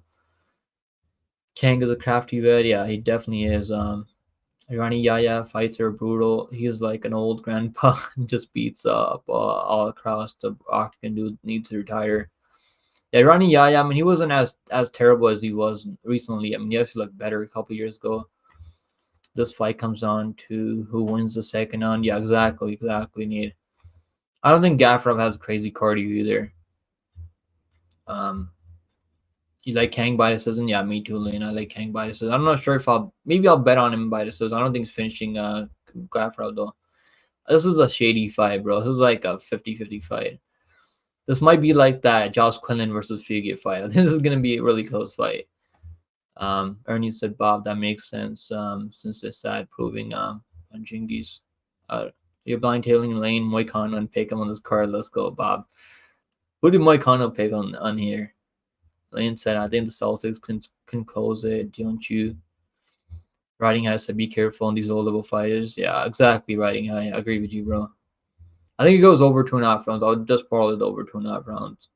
Chang is a crafty vet. Yeah, he definitely is. Irani Yaya fights are brutal. He's like an old grandpa and just beats up all across the octagon. Dude needs to retire. Yeah, Irani Yaya, I mean, he wasn't as terrible as he was recently. I mean, he actually looked better a couple years ago. This fight comes down to who wins the second round. Yeah, exactly, Need. I don't think Gafurov has crazy cardio either. You like Kang by decision? Yeah, me too, Lane. I like Kang by decision. I'm not sure if I'll bet on him by decision. I don't think he's finishing Gafurov though. This is a shady fight, bro. This is like a 50-50 fight. This might be like that Josh Quinlan versus Fugate fight. I think this is gonna be a really close fight. Ernie said, Bob, that makes sense. Since they started proving on Jingies. You're blind tailing Lane, Moicano, pick him on this card. Let's go, Bob. Who did Moicano pick on here? Lane said, I think the Celtics can close it, don't you? Riding High said, be careful on these low-level fighters. Yeah, exactly, Riding High. I agree with you, bro. I think it goes over 2.5 rounds. I'll just parlay it over 2.5 rounds.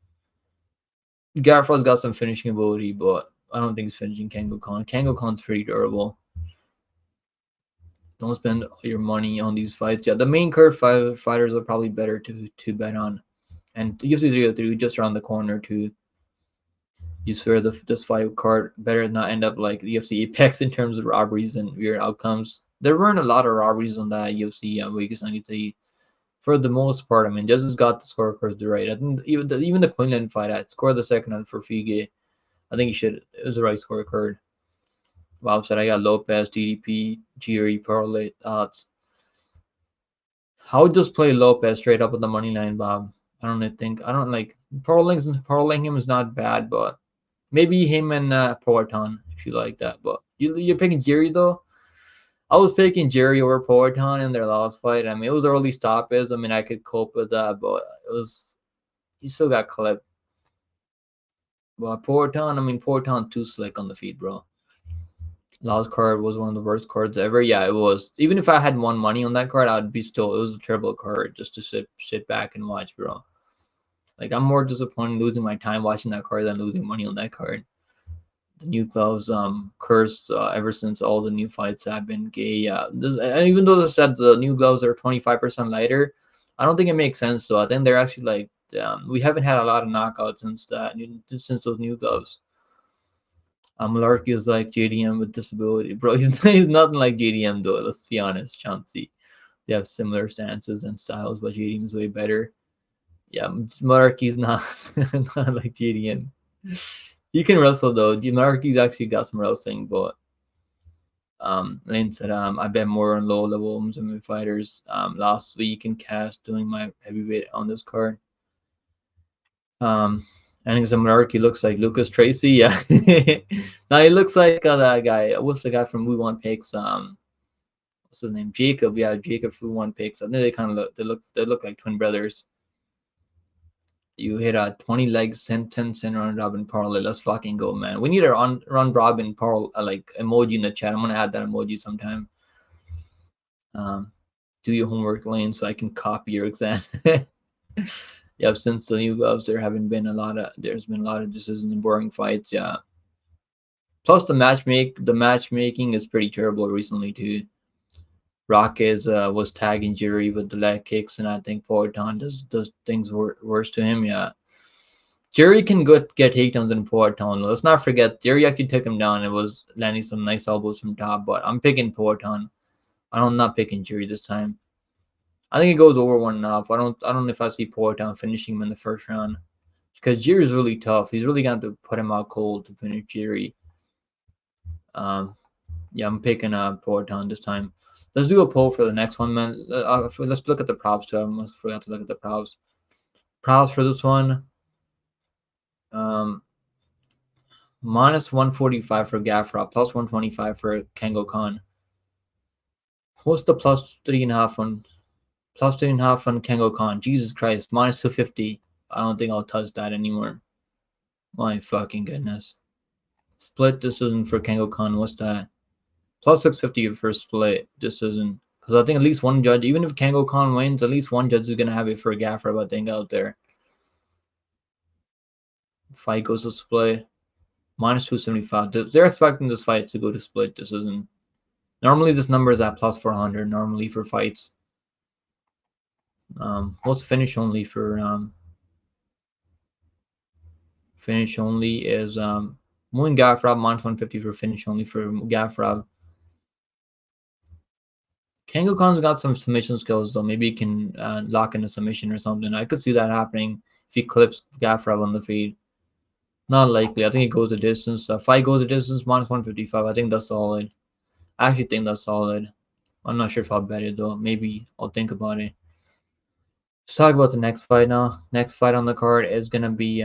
Gafurov's got some finishing ability, but I don't think he's finishing Kango Khan. Kango Khan's pretty durable. Don't spend your money on these fights. Yeah, the main card fighters are probably better to bet on. And UFC 303 just around the corner too. You swear this fight card better not end up like UFC Apex in terms of robberies and weird outcomes. There weren't a lot of robberies on that UFC Vegas 93 for the most part. I mean, Justice got the scorecards right. I think even the Quinlan fight, I scored the second one for Fige. I think he should. It was the right scorecard. Wow, said I got Lopez, DDP, Jiri, parlay odds. I would just play Lopez straight up with the money line, Bob. I don't like parlaying him is not bad, but maybe him and Poetan if you like that. But you're picking Jerry though. I was picking Jerry over Poetan in their last fight. I mean, it was early stoppage. I mean, I could cope with that, but it was he still got clipped. But Poetan too slick on the feet, bro. Last card was one of the worst cards ever. Yeah, it was. Even if I had won money on that card, I'd be still. It was a terrible card just to sit back and watch, bro. Like I'm more disappointed losing my time watching that card than losing money on that card. The new gloves cursed ever since all the new fights have been gay. And even though they said the new gloves are 25% lighter, I don't think it makes sense though. I think they're actually like we haven't had a lot of knockouts since those new gloves. Malarkey is like JDM with disability, bro. He's nothing like JDM though. Let's be honest, Chauncey. They have similar stances and styles, but JDM is way better. Yeah, Malarkey's not not like JDM. He can wrestle though. Malarkey's actually got some wrestling, but Lane said I bet more on low level MMA fighters. Last week in cast doing my heavyweight on this card. I think Malarkey looks like Lucas Tracy. Yeah. Now he looks like that guy. What's the guy from We Want Picks? What's his name? Jacob. Yeah, Jacob from We Want Picks. I think they kind of look like twin brothers. You hit a 20 legs, 10 cent round robin parlay. Let's fucking go, man. We need a round robin parlay like emoji in the chat. I'm gonna add that emoji sometime. Do your homework, Lane, so I can copy your exam. Yep, since the new gloves, there's been a lot of decisions and boring fights. Yeah. Plus the matchmaking is pretty terrible recently too. Rock was tagging Jerry with the leg kicks, and I think Poetan does things worse to him. Yeah. Jerry can get takedowns in Poetan. Let's not forget Jerry actually took him down. It was landing some nice elbows from top, but I'm picking Poetan. I'm not picking Jerry this time. I think it goes over 1.5. I don't know if I see Poetan finishing him in the first round. Because Jerry's really tough. He's really going to put him out cold to finish Jerry. Yeah, I'm picking Poetan this time. Let's do a poll for the next one, man. Let's look at the props too. I almost forgot to look at the props. Props for this one. Minus 145 for Gafurov, plus 125 for Kango Khan. What's the plus 3.5 on? Plus 3.5 on Kango Khan. Jesus Christ, minus 250. I don't think I'll touch that anymore. My fucking goodness. Split decision for Kango Khan. What's that? Plus 650 for split decision. Because I think at least one judge, even if Kango Khan wins, at least one judge is going to have it for Gafurov, I think, out there. Fight goes to split. Minus 275. They're expecting this fight to go to split decision. Normally, this number is at plus 400, normally for fights. What's finish only for finish only is Moon Gafurov minus 150 for finish only for Gafurov. Kango Khan's got some submission skills though. Maybe he can lock in a submission or something. I could see that happening if he clips Gafurov on the feed. Not likely. I think it goes the distance. Fight goes the distance minus 155. I think that's solid. I actually think that's solid. I'm not sure if I'll bet it though. Maybe I'll think about it. Let's talk about the next fight now. Next fight on the card is gonna be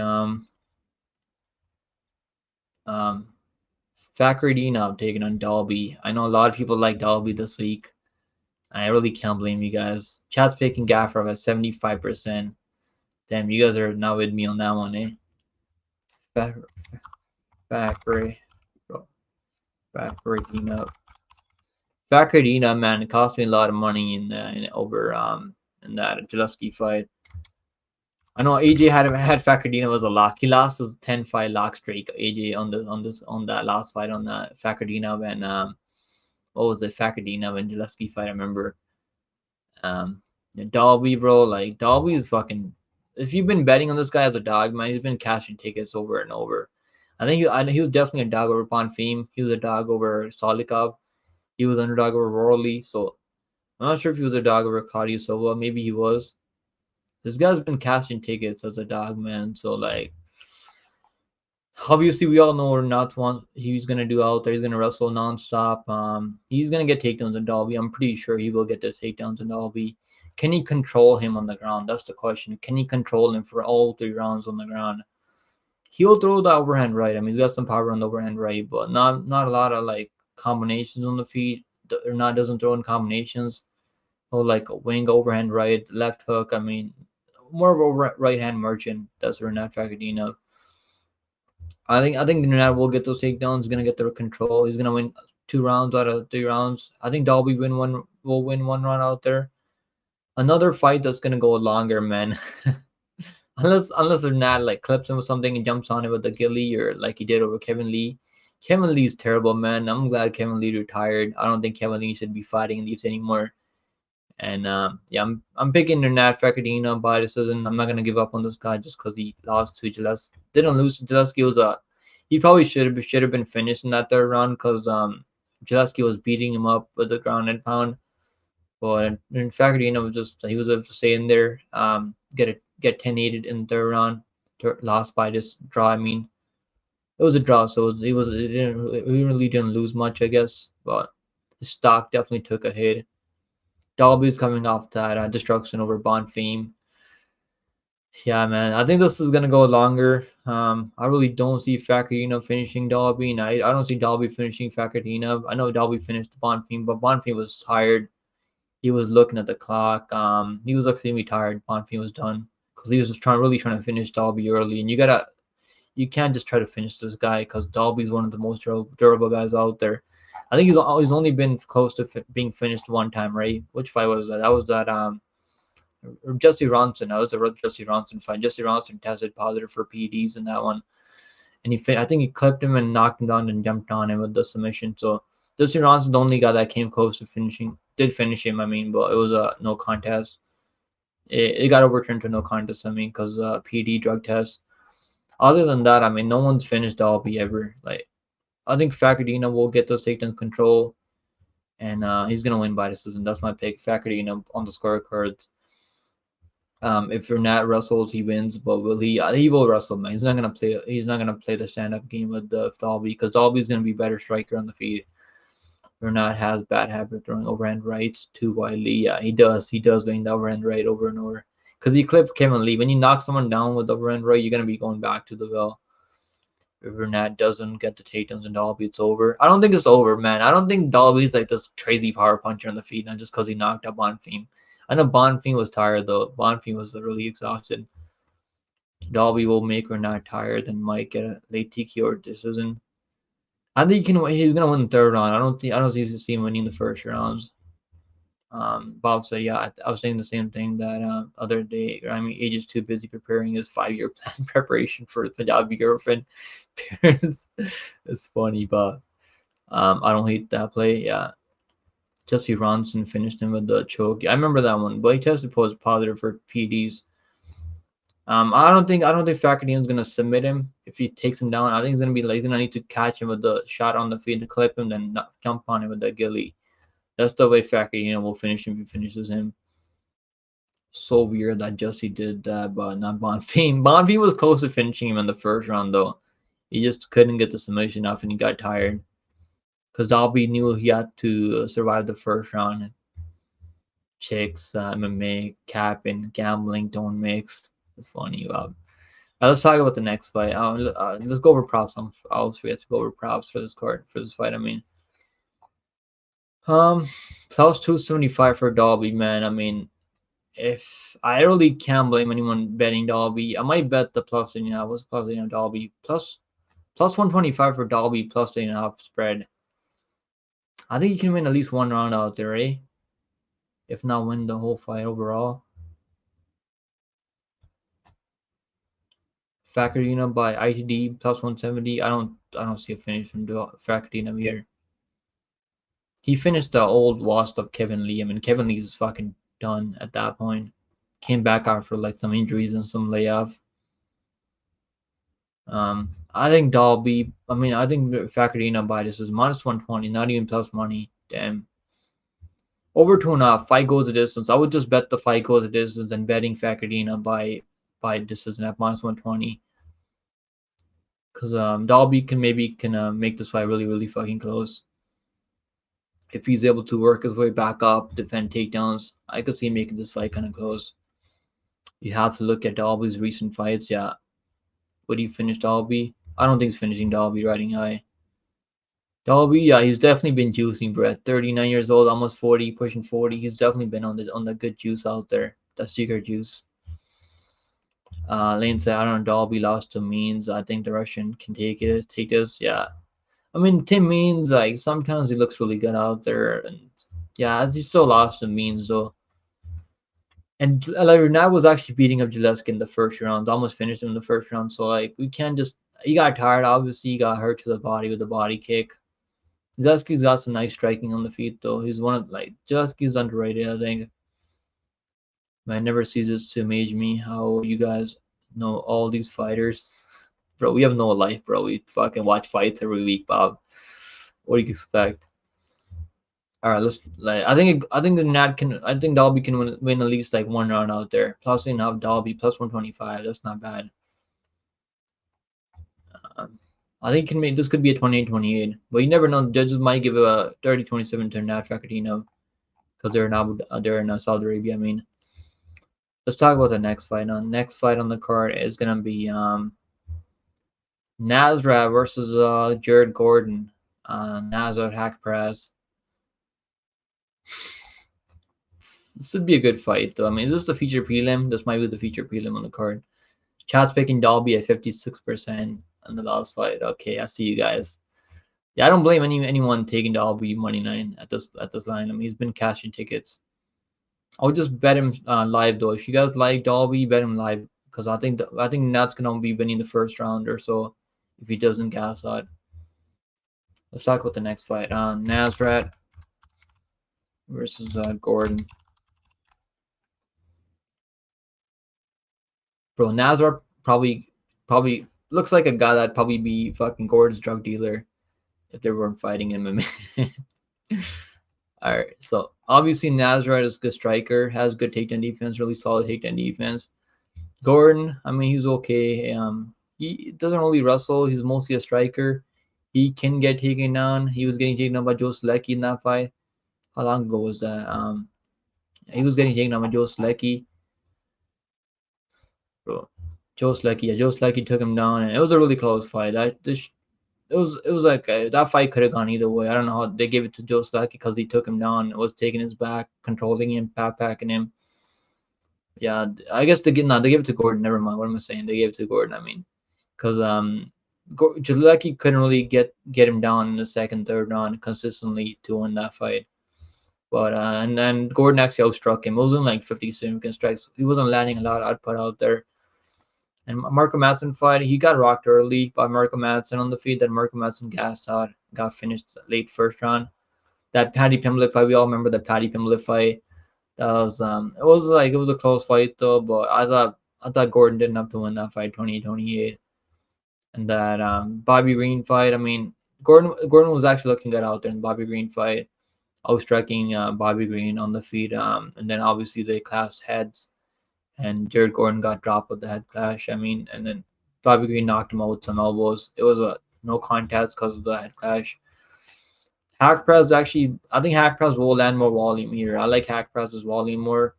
Fakhretdinov taking on Dalby. I know a lot of people like Dalby this week. I really can't blame you guys. Chat's picking Gafurov at 75%. Damn, you guys are not with me on that one, eh? Fakhretdinov. Fakhretdinov, man, it cost me a lot of money in that Gillespie fight. I know AJ had Fakhretdinov as a lock. He lost his 10-fight lock streak. AJ on that last fight on that Fakhretdinov and what was it? Fakhretdinov and Gillespie fight. I remember. Dalby, bro, like Dalby is fucking. If you've been betting on this guy as a dog, man, he's been cashing tickets over and over. I think he was definitely a dog over Bonfim. He was a dog over Solikov. He was underdog over Worley. So I'm not sure if he was a dog over Gadzhiyasulov. Maybe he was. This guy's been cashing tickets as a dog, man. So like, obviously we all know what not want he's gonna do out there. He's gonna wrestle nonstop. He's gonna get takedowns in Dalby. I'm pretty sure he will get the takedowns in Dalby. Can he control him on the ground? That's the question. Can he control him for all 3 rounds on the ground? He'll throw the overhand right. I mean, he's got some power on the overhand right, but not a lot of like combinations on the feet. Or not doesn't throw in combinations. Or like a wing overhand right, left hook. I mean, more of a right hand merchant. That's Renat Fakhretdinov. I think Renat will get those takedowns. He's gonna get the control. He's gonna win 2 rounds out of 3 rounds. I think Dalby will win 1 round out there. Another fight that's gonna go longer, man. unless Renat like clips him with something and jumps on him with the gilly or like he did over Kevin Lee. Kevin Lee's terrible, man. I'm glad Kevin Lee retired. I don't think Kevin Lee should be fighting in these anymore. And yeah, I'm picking Renat Fakhretdinov by decision. I'm not gonna give up on this guy just because he lost to Gillespie. Didn't lose to Gillespie. He probably should have been finished in that 3rd round because Gillespie was beating him up with the ground and pound. But in Fakhretdinov he was able to stay in there, get 10-8 in the 3rd round, lost by this draw. I mean, it was a draw, so he really didn't lose much, I guess. But his stock definitely took a hit. Dalby's coming off that destruction over Bonfim. Yeah, man. I think this is gonna go longer. I really don't see Fakhretdinov finishing Dalby, and I don't see Dalby finishing Fakhretdinov. I know Dalby finished Bonfim, but Bonfim was tired. He was looking at the clock. He was extremely tired. Bonfim was done because he was just really trying to finish Dalby early, and you can't just try to finish this guy because Dalby's one of the most durable guys out there. I think he's only been close to being finished one time, right? Which fight was that? That was that Jesse Ronson. That was the Jesse Ronson fight. Jesse Ronson tested positive for PEDs in that one, and I think he clipped him and knocked him down and jumped on him with the submission. So Jesse Ronson's the only guy that came close to finishing. Did finish him, I mean, but it was a no contest. It got overturned to no contest. I mean, because PD drug test. Other than that, I mean, no one's finished Dalby ever. Like, I think Fakhretdinov will get those takedown control, and he's gonna win by decision. That's my pick. Fakhretdinov on the scorecards. If Renat wrestles, he wins. But will he? He will wrestle, man. He's not gonna play. He's not gonna play the stand-up game with Dalby because Dalby's gonna be better striker on the feet. Renat has bad habit of throwing overhand rights too widely. Yeah, he does. He does bring the overhand right over and over. Because he clipped Kevin Lee. When you knock someone down with the overhand right, you're gonna be going back to the well. If Renat doesn't get the takedowns and Dalby, it's over. I don't think it's over, man. I don't think Dalby's like this crazy power puncher on the feet, not just because he knocked out Bonfim. I know Bonfim was tired though. Bonfim was really exhausted. Dalby will make Renat tired and might get a late TKO decision. I think he's gonna win the 3rd round. I don't see him winning the first rounds. Bob said, yeah, I was saying the same thing that other day. I mean, Age is too busy preparing his 5-year plan preparation for the Punjabi girlfriend. It's funny, but I don't hate that play. Yeah, Jesse Ronson finished him with the choke. I remember that one, but he tested positive for PDs. I don't think Fakhretdinov's gonna submit him if he takes him down. I think he's gonna be like he's gonna need to catch him with the shot on the feet to clip him, then jump on him with the gilly. That's the way Fakhretdinov will finish him if he finishes him. So weird that Jesse did that, but not Bonfim. Bonfim was close to finishing him in the 1st round though. He just couldn't get the submission off and he got tired. Because Dalby knew he had to survive the 1st round. Chicks, MMA, capping, gambling don't mix. It's funny. Let's talk about the next fight. Let's go over props. I always forget to go over props for this fight. I mean, plus 275 for Dalby, man. I mean, if I really can't blame anyone betting Dalby, I might bet the plus. What's plus Dalby plus 125 for Dalby plus 8.5 spread. I think you can win at least 1 round out there, eh? If not win the whole fight overall. Fakhretdinov by ITD plus 170. I don't see a finish from Fakhretdinov here. He finished the old washed up Kevin Lee. I mean, Kevin Lee's fucking done at that point. Came back after like some injuries and some layoff. I I think Dalby. I mean, I think Fakhretdinov by this is -120, not even plus money. Damn. Over 2.5. Fight goes the distance. I would just bet the fight goes the distance than betting Fakhretdinov by decision at -120. Because Dalby can make this fight really fucking close. If he's able to work his way back up, defend takedowns, I could see him making this fight kind of close. You have to look at Dalby's recent fights. Yeah, would he finish Dalby? I don't think he's finishing Dalby riding high. Dalby, yeah, he's definitely been juicing, bro. At 39 years old, almost 40, pushing 40. He's definitely been on the good juice out there. The secret juice. Lane said, I don't know, Dalby lost to Means. I think the Russian can take this. Yeah. I mean, Tim Means, like, sometimes he looks really good out there. And yeah, he still lost to Means, though. And like, Renat was actually beating up Gillespie in the first round. Almost finished him in the first round. So, like, we can't just. He got tired, obviously. He got hurt to the body with a body kick. Gillespie's got some nice striking on the feet, though. He's one of, like, Gillespie's underrated, I think. Man never ceases to amaze me how you guys know all these fighters. Bro, we have no life, bro. We fucking watch fights every week, Bob. What do you expect? All right, let's like. I think the Nat can. I think Dalby can win at least like one round out there. Plus, we have Dalby plus 125. That's not bad. I think can make this could be a 28-28, but you never know. The judges might give a 30-27 to Nat Fakhretdinov because they're in Saudi Arabia. I mean, let's talk about the next fight. Next fight on the card is gonna be Nasrat versus Jared Gordon. Nasrat Haqparast. This would be a good fight, though. I mean, is this the feature prelim? This might be the feature prelim on the card. Chat's picking Dalby at 56% on the last fight. Okay, I see you guys. Yeah, I don't blame anyone taking Dalby money line at this line. I mean, he's been cashing tickets. I would just bet him live though. If you guys like Dalby, bet him live because I think Nat's gonna be winning the first round or so if he doesn't gas out. Let's talk about the next fight. Nasrat versus Gordon. Bro, Nasrat probably looks like a guy that'd probably be fucking Gordon's drug dealer if they weren't fighting MMA. All right, so obviously Nasrat is a good striker, has good takedown defense, really solid takedown defense. Gordon, I mean, he's okay. He doesn't really wrestle. He's mostly a striker. He can get taken down. He was getting taken down by Joe Selecki in that fight. How long ago was that? He was getting taken down by Joe Selecki. Bro, Joe Selecki took him down, and it was a really close fight. It was like that fight could have gone either way. I don't know how they gave it to Joe Selecki because he took him down. It was taking his back, controlling him, packing him. Yeah, I guess they give it to Gordon. Never mind. What am I saying? They gave it to Gordon. I mean, because Jaleki couldn't really get him down in the second, third round consistently to win that fight. But and then Gordon actually outstruck him. It wasn't like 50 significant strikes. He wasn't landing a lot of output out there. And Marco Madsen fight, he got rocked early by Marco Madsen on the feet. Then Marco Madsen gassed out, got finished late first round. That Paddy Pimblett fight, we all remember the Paddy Pimblett fight. That was it was a close fight though, but I thought Gordon didn't have to win that fight 28-28. And that Bobby Green fight, I mean, Gordon was actually looking good out there in the Bobby Green fight. I was striking Bobby Green on the feet, and then obviously they clashed heads, and Jared Gordon got dropped with the head clash. I mean, and then Bobby Green knocked him out with some elbows. It was a no contest because of the head clash. Haqparast actually, I think Haqparast will land more volume here. I like Haqparast's volume more.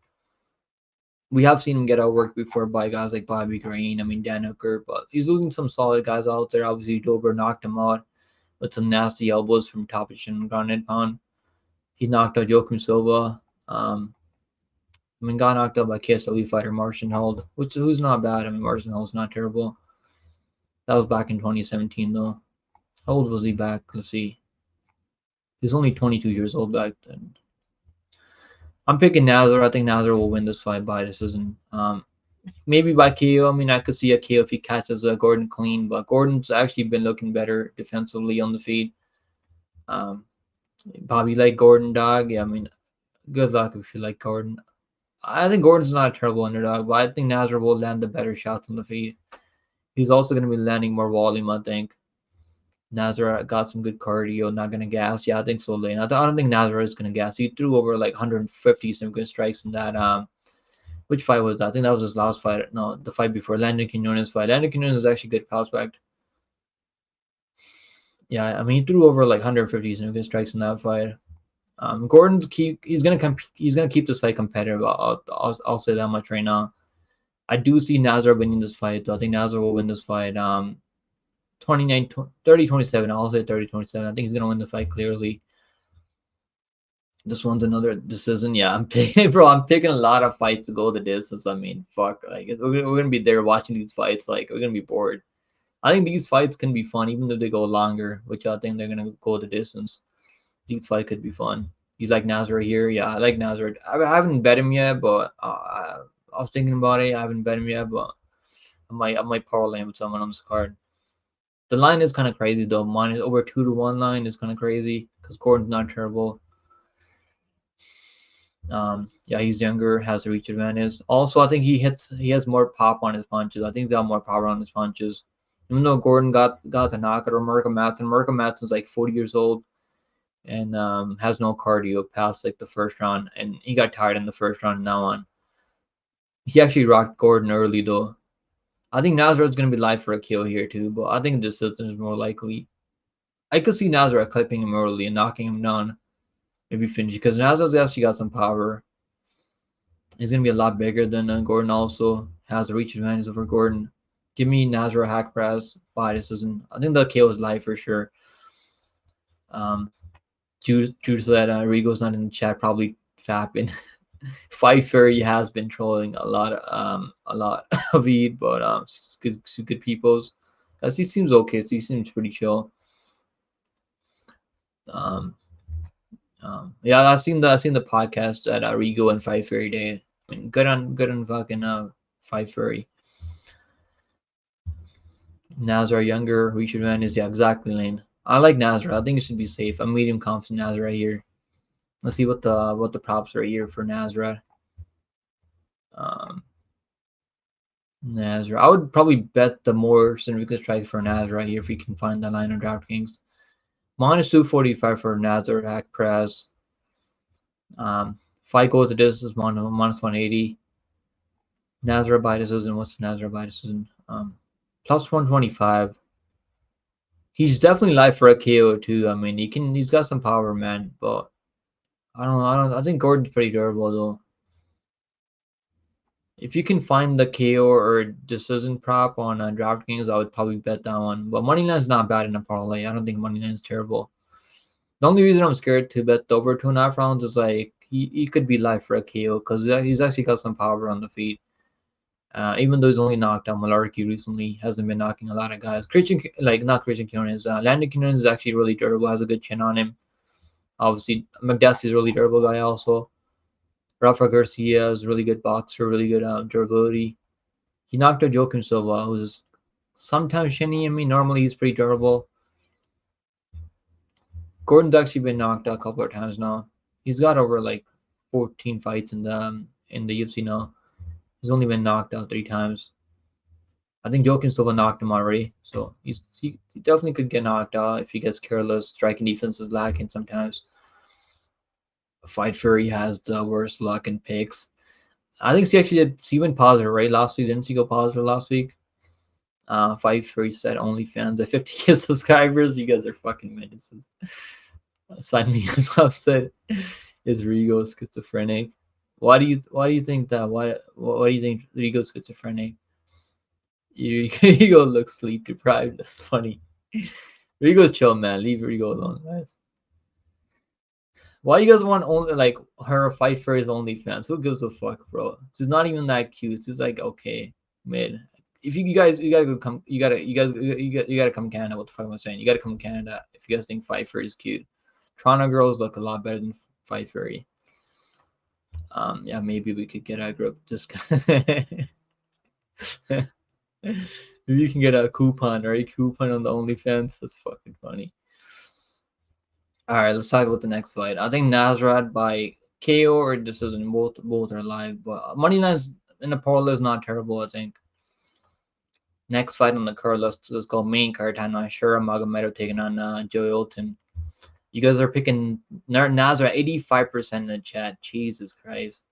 We have seen him get outworked before by guys like Bobby Green. I mean, Dan Hooker, but he's losing some solid guys out there. Obviously, Dober knocked him out with some nasty elbows from Topic and ground and pound. He knocked out Joaquim Silva. I mean, got knocked out by KSW fighter Martian Hold, who's not bad. I mean, Martian Hold's not terrible. That was back in 2017, though. How old was he back? Let's see. He's only 22 years old back then. I'm picking Nasrat. I think Nasrat will win this fight by decision. Maybe by KO. I mean, I could see a KO if he catches Gordon clean, but Gordon's actually been looking better defensively on the feet. Bobby like Gordon, dog. Yeah, I mean, good luck if you like Gordon. I think Gordon's not a terrible underdog, but I think Nasrat will land the better shots on the feet. He's also going to be landing more volume, I think. Nasrat got some good cardio, not going to gas. Yeah, I think so, Lane. I don't think Nasrat is going to gas. He threw over like 150 some good strikes in that. Which fight was that? I think that was his last fight. No, the fight before Landon Quinones fight. Landon Quinones is actually a good prospect. Yeah, I mean he threw over like 150 some good strikes in that fight. He's gonna keep this fight competitive. I'll say that much right now. I do see Nasrat winning this fight. Though. I think Nasrat will win this fight. 29, 30, 27. I'll say 30, 27. I think he's gonna win the fight clearly. This one's another decision. Yeah, I'm picking, bro. I'm picking a lot of fights to go the distance. I mean, fuck. Like we're gonna be there watching these fights. Like we're gonna be bored. I think these fights can be fun even if they go longer, which I think they're gonna go the distance. These fights could be fun. You like Nasrat here? Yeah, I like Nasrat. I haven't bet him yet, but I was thinking about it. I haven't bet him yet, but I might parlay him with someone on this card. The line is kind of crazy though. Mine is over 2-1 line is kind of crazy because Gordon's not terrible. Yeah, he's younger, has a reach advantage. Also, I think he has more pop on his punches. I think he's got more power on his punches. Even though Gordon got the knockout or Mirko Madsen's like 40 years old and has no cardio past like the first round, and he got tired in the first round. Now on, he actually rocked Gordon early though. I think Nasrat's gonna be live for a kill here too, but I think this system is more likely. I could see Nasrat clipping him early and knocking him down. Maybe finish because Nasrat's actually got some power. He's gonna be a lot bigger than Gordon. Also has a reach advantage over Gordon. Give me Nasrat Haqparast by decision. I think the KO is live for sure. Due to that, Rigo's not in the chat, probably fapping. Fight Fury has been trolling a lot of Eid, but good peoples. He seems okay. He seems pretty chill. Yeah, I've seen the podcast at Rigo and Fight Fury Day. I mean, good on fucking Fight Fury. Nasrat younger, reach advantage. Yeah, exactly, Lane. I like Nasrat. I think it should be safe. I'm medium confident Nasrat here. Let's see what the props are here for Nasrat. Nasrat. I would probably bet the more significant strike for Nasrat here if we can find that line on DraftKings. Minus 245 for Nasrat Haqparast. Fight goes the distance minus 180. Nasrat by decision. What's the Nasrat by decision? Plus 125. He's definitely live for a KO too. I mean, he's got some power, man. But I don't know. I think Gordon's pretty durable though. If you can find the KO or decision prop on DraftKings, I would probably bet that one. But Moneyline's not bad in a parlay. I don't think Moneyline's terrible. The only reason I'm scared to bet the over 2.5 rounds is like he could be live for a KO because he's actually got some power on the feet. Even though he's only knocked out Malarkey recently, hasn't been knocking a lot of guys. Not Christian Quinones. Landon Quinones is actually really durable, has a good chin on him. Obviously, McDessie's a really durable guy also. Rafa Garcia is a really good boxer, really good durability. He knocked out Joaquin Silva, who's sometimes shinny. I mean, normally he's pretty durable. Gordon's actually been knocked out a couple of times now. He's got over like 14 fights in the UFC now. He's only been knocked out 3 times. I think Joaquin Silva knocked him already, so he definitely could get knocked out if he gets careless. Striking defense is lacking sometimes. Fight Fury has the worst luck in picks. I think he went positive, right? Last week, didn't he go positive last week? Fight Fury said OnlyFans at 50K subscribers. You guys are fucking menaces. Sign me up. Said, is Rigo schizophrenic? Why do you think that? Why do you think Rigo's schizophrenic? Rigo looks sleep deprived. That's funny. Rigo's chill, man. Leave Rigo alone, guys. Why you guys want only like her Fight for his OnlyFans? Who gives a fuck, bro? She's not even that cute. She's like okay, mid. If you guys gotta come, you gotta come to Canada. What the fuck am I saying? You gotta come to Canada if you guys think Fight Fury is cute. Toronto girls look a lot better than Fight Fury. Yeah, maybe we could get a group. Just maybe you can get a coupon or a coupon on the OnlyFans. That's fucking funny. All right, let's talk about the next fight. I think Nasrat by KO or decision. Both are live, but money lines in the parlay is not terrible. I think. Next fight on the card, let's go main card. Sure, Magomedov taking on Joey Olton. You guys are picking Nasrat 85% in the chat. Jesus Christ.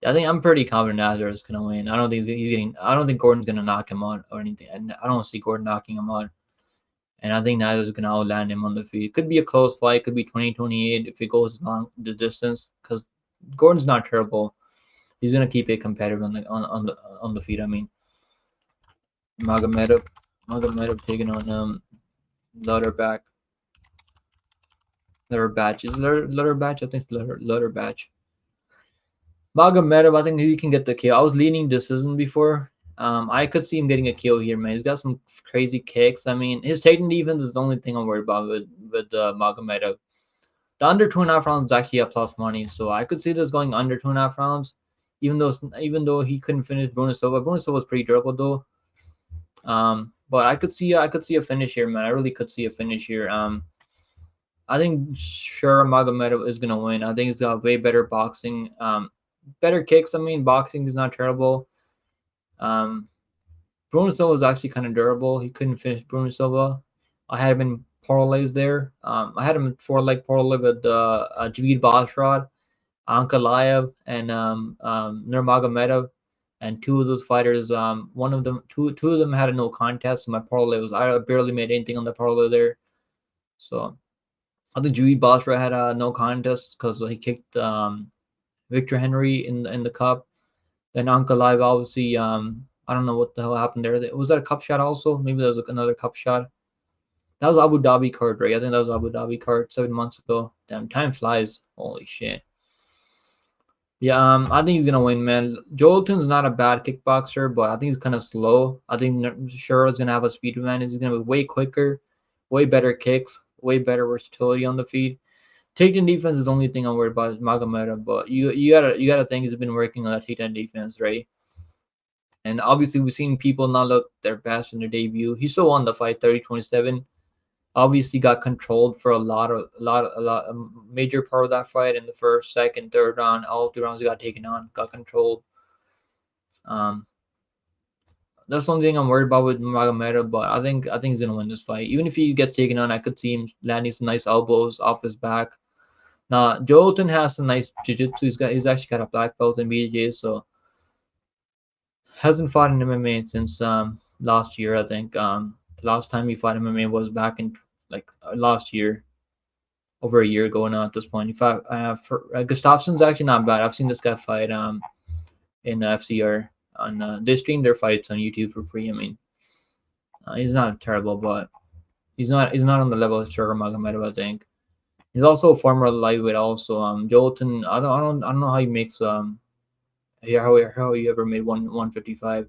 I think I'm pretty confident Nasrat is gonna win. I don't think he's getting. I don't think Gordon's gonna knock him out or anything. And I don't see Gordon knocking him out. And I think Nasrat's gonna outland him on the feet. Could be a close fight. Could be 20-28 if it goes long the distance. Because Gordon's not terrible. He's gonna keep it competitive on the feet. I mean, Magomedov taking on Lutterbach. Lutterbach is Lutterbach. I think it's Lutterbach. Magomedov, I think he can get the KO. I was leaning decision before. I could see him getting a KO here, man. He's got some crazy kicks. I mean, his takedown defense is the only thing I'm worried about with Magomedov. The under 2.5 rounds is actually a plus money, so I could see this going under 2.5 rounds. Even though he couldn't finish Bruno Silva. Bruno Silva was pretty durable though. But I could see a finish here, man. I really could see a finish here. I think sure Magomedov is gonna win. I think he's got way better boxing. Better kicks. I mean, boxing is not terrible. Bruno Silva was actually kind of durable. He couldn't finish Bruno Silva. I had him in parlays there. I had him in 4-leg parlay with Javid Bashrad, Ankalaev, and Nurmagomedov. And two of those fighters, two of them had a no contest. So my parlay I barely made anything on the parlay there. So I think Javid Bashrad had a no contest because he kicked Victor Henry in the cup. Then Ankalaev, obviously, I don't know what the hell happened there. Was that a cup shot also? Maybe that was another cup shot. That was Abu Dhabi card, right? I think that was Abu Dhabi card 7 months ago. Damn, time flies. Holy shit. Yeah, I think he's gonna win, man. Jolton's not a bad kickboxer, but I think he's kind of slow. I think Shuro's gonna have a speed advantage. He's gonna be way quicker, way better kicks, way better versatility on the feet. Takedown defense is the only thing I'm worried about is Magomedov, but you gotta think he's been working on that takedown defense, right? And obviously we've seen people not look their best in their debut. He still won the fight 30-27. Obviously got controlled for a major part of that fight in the first, second, third round. All 3 rounds he got taken on, got controlled. That's the only thing I'm worried about with Magomedov, but I think he's gonna win this fight. Even if he gets taken on, I could see him landing some nice elbows off his back. Now, Jolton has some nice jiu-jitsu. He's actually got a black belt in BJJ, so hasn't fought in MMA since last year. I think the last time he fought MMA was back in last year, over a year ago now. At this point, in fact, Gustafsson's actually not bad. I've seen this guy fight in FCR on they stream their fights on YouTube for free. I mean, he's not terrible, but he's not on the level of Sugar Magomedov, I think. He's also a former lightweight. Also, Jolton. I don't know how he makes how he ever made 155.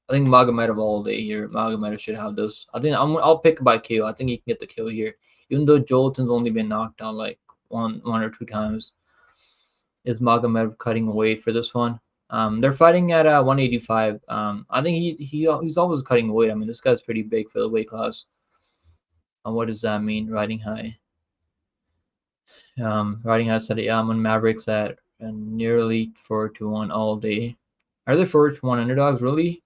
I think Magomedov all day here. Magomedov should have this. I think I'll pick by KO. I think he can get the KO here, even though Jolton's only been knocked out like one or two times. Is Magomedov cutting weight for this one? They're fighting at 185. I think he's always cutting weight. I mean, this guy's pretty big for the weight class. What does that mean? Riding high. Riding high said I'm on Mavericks at nearly 4-1 all day. Are they 4-1 underdogs really?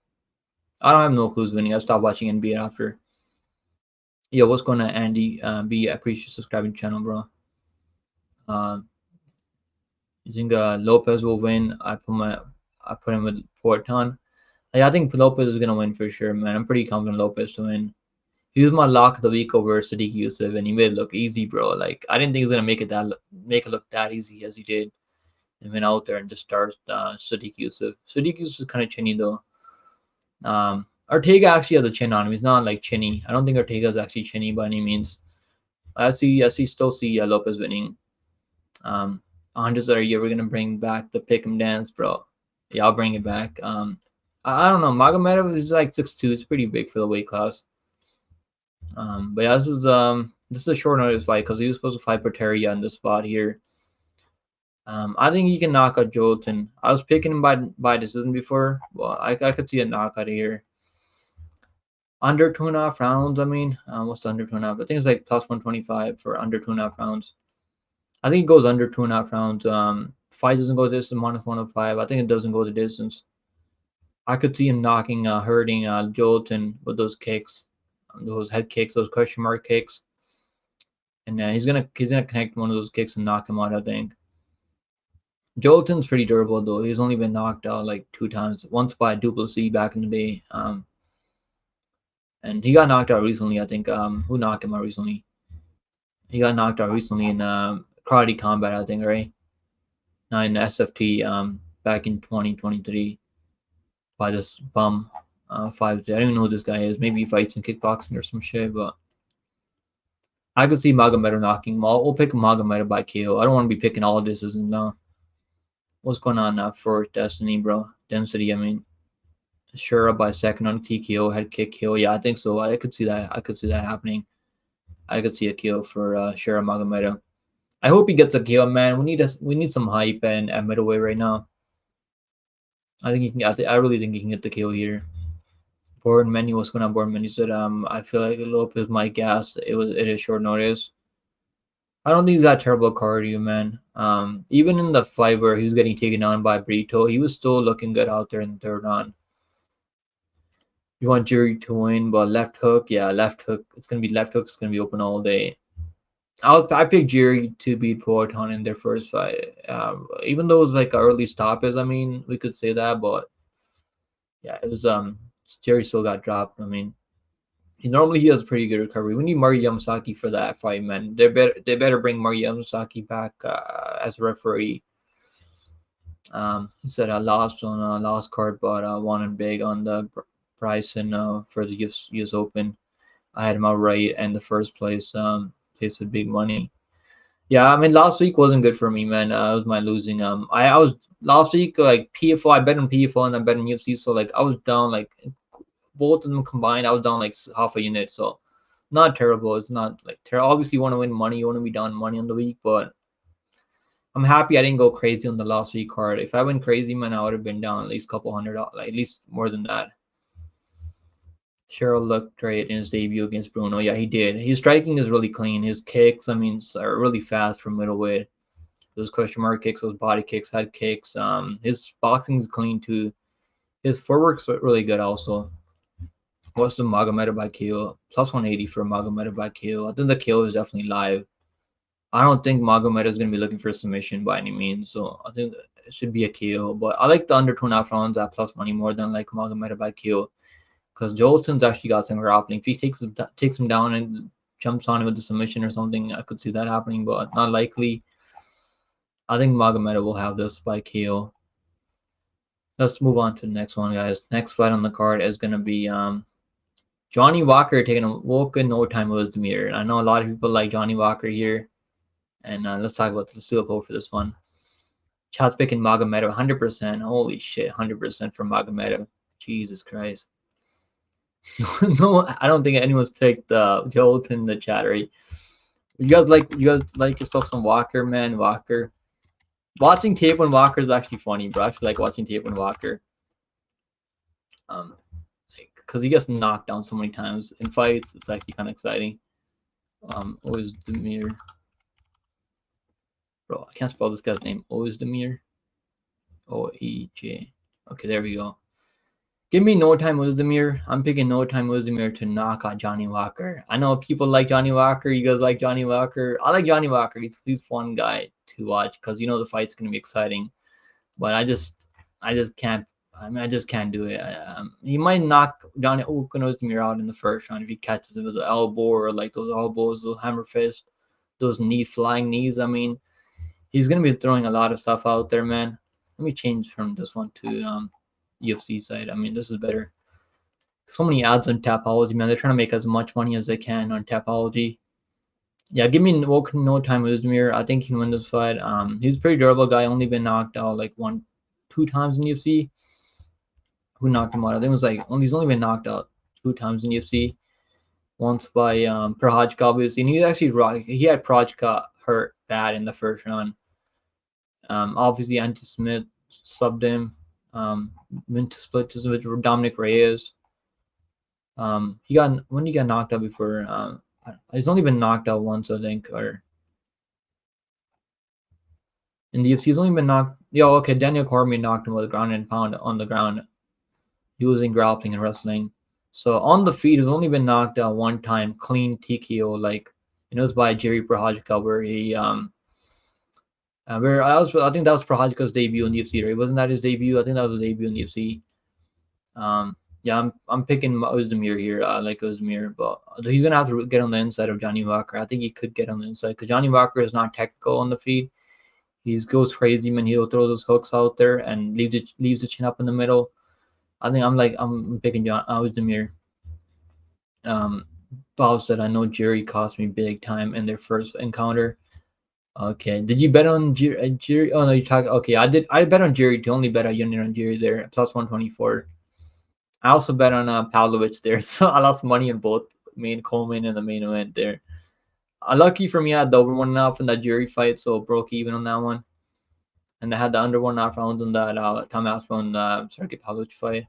I don't have no clues winning. I stopped watching NBA after. Yo, what's going on, Andy? I appreciate you subscribing to the channel, bro. You think Lopez will win? I put him with Porton. I think Lopez is gonna win for sure, man. I'm pretty confident Lopez to win. He was my lock of the week over Sadiq Yusuf, and he made it look easy, bro. Like I didn't think he was gonna make it look that easy as he did, and went out there and just started Sadiq Yusuf. Sadiq Yusuf is kind of chinny though. Ortega actually has a chin on him. He's not like chinny. I don't think Ortega is actually chinny by any means. I still see Lopez winning. Andres that year we're gonna bring back the pick'em dance, bro. Yeah, I'll bring it back. I don't know. Magomedov is like 6'2". It's pretty big for the weight class. But yeah, this is a short notice fight because he was supposed to fight Pateria in this spot here. I think he can knock out Jolton. I was picking him by decision before. Well, I could see a knockout here. Under 2.5 rounds. I mean, what's the under 2.5? I think it's like plus 125 for under 2.5 rounds. I think it goes under 2.5 rounds. Fight doesn't go distance, minus 105. I think it doesn't go the distance. I could see him hurting Jolton with those kicks, those head kicks, those question mark kicks, and he's gonna connect one of those kicks and knock him out. I think. Jolton's pretty durable though. He's only been knocked out like 2 times. Once by Duplessis back in the day, and he got knocked out recently. I think. Who knocked him out recently? He got knocked out recently in karate combat. I think, right? Now in the SFT. Back in 2023 by this bum. 5. I don't even know who this guy is. Maybe he fights in kickboxing or some shit, but I could see Magomedov knocking him out. We'll pick Magomedov by KO. I don't want to be picking all of this. Isn't what's going on now for Destiny, bro? Density, I mean. Shura by second on TKO, head kick KO. Yeah, I think so. I could see that. I could see that happening. I could see a KO for Shura Magomedov. I hope he gets a KO, man. We need some hype and at middleweight right now. I think he can. I really think he can get the KO here. Board menu, what's going on? Board menu said, I feel like Lopez might gas. It is short notice. I don't think he's got terrible cardio, man. Even in the fight where he was getting taken down by Brito, he was still looking good out there in the third round. You want Jury to win, but left hook, yeah, left hook. It's gonna be left hook. It's gonna be open all day. I picked Jury to beat Poatan in their first fight. Even though it was like early stoppage, I mean, we could say that, but yeah, it was Jerry still got dropped. I mean, normally he has pretty good recovery. We need Mario Yamasaki for that fight, man. They better bring Mario Yamasaki back as a referee. He said I lost on a lost card, but won big on the price and for the US Open. I had him outright and the first place place with big money. Yeah, I mean last week wasn't good for me, man. It was my losing. I was last week like PFO. I bet on PFO and I bet on UFC. So like I was down like both of them combined. I was down like half a unit. So not terrible. It's not like terrible. Obviously, you want to win money. You want to be down money on the week, but I'm happy I didn't go crazy on the last week card. If I went crazy, man, I would have been down at least a couple $100, like at least more than that. Cheryl looked great in his debut against Bruno. Yeah, he did. His striking is really clean. His kicks, I mean, are really fast from middleweight. Those question mark kicks, those body kicks, head kicks. His boxing is clean too. His footwork's really good also. What's the Magomedov by KO? Plus 180 for Magomedov by KO. I think the KO is definitely live. I don't think Magomedov is going to be looking for a submission by any means. So I think it should be a KO. But I like the under 2.5 rounds at plus money more than like Magomedov by KO. Because Jolton's actually got some grappling. If he takes him down and jumps on him with the submission or something, I could see that happening, but not likely. I think Magomedov will have this by KO. Let's move on to the next one, guys. Next fight on the card is going to be Johnny Walker taking a walk in no time Oezdemir. I know a lot of people like Johnny Walker here. And let's talk about the poll for this one. Chat's picking Magomedov 100%. Holy shit, 100% for Magomedov. Jesus Christ. No, I don't think anyone's picked Jolt in the chat, right? You guys like yourself some Walker, man. Walker. Watching tape on Walker is actually funny, bro. I actually like watching tape on Walker. Because he gets knocked down so many times in fights. It's actually kind of exciting. Oezdemir. Bro, I can't spell this guy's name. Oezdemir. O-E-J. Okay, there we go. Give me No Time Oezdemir. I'm picking No Time Oezdemir to knock out Johnny Walker. I know people like Johnny Walker. You guys like Johnny Walker. I like Johnny Walker. He's a fun guy to watch because you know the fight's gonna be exciting. But I just can't. I mean, I just can't do it. He might knock Johnny Oezdemir out in the first round if he catches it with the elbow or like those elbows, those hammer fist, those flying knees. I mean, he's gonna be throwing a lot of stuff out there, man. Let me change from this one to UFC side. I mean, this is better. So many ads on Tapology, man. They're trying to make as much money as they can on Tapology. Yeah, give me no time Oezdemir. I think he can win this fight. He's a pretty durable guy. Only been knocked out like 1-2 times in UFC. Who knocked him out? I think it was like he's only been knocked out 2 times in UFC. Once by Prochazka, obviously, and he had Prochazka hurt bad in the first round. Obviously, Andy Smith subbed him. Went to split with Dominic Reyes. When he got knocked out before. He's only been knocked out once, I think, or in the UFC. He's only been knocked. Yeah, okay. Daniel Cormier knocked him with a ground and pound on the ground. using grappling and wrestling. So on the feet, he's only been knocked out one time, clean TKO, like it was by Jerry Prochazka, where he I think that was Prochazka's debut in the UFC, right? Wasn't that his debut? I think that was his debut in the UFC. Yeah, I'm picking Oezdemir here. I like Oezdemir, but he's gonna have to get on the inside of Johnny Walker. I think he could get on the inside because Johnny Walker is not technical on the feet. He goes crazy when he'll throw those hooks out there and leaves the chin up in the middle. I think I'm picking John Oezdemir. Bob said, I know Jerry cost me big time in their first encounter. Okay, did you bet on Jerry? Oh no, you talk. Okay, I did. I bet on Jerry to only bet a unit on Jerry there, plus 124. I also bet on Pavlovich there, so I lost money on both main Coleman and the main event there. Lucky for me, I had the over 1.5 in that Jerry fight, so broke even on that one. And I had the under 1.5 rounds on that Tom Aspinall Sergey Pavlovich fight.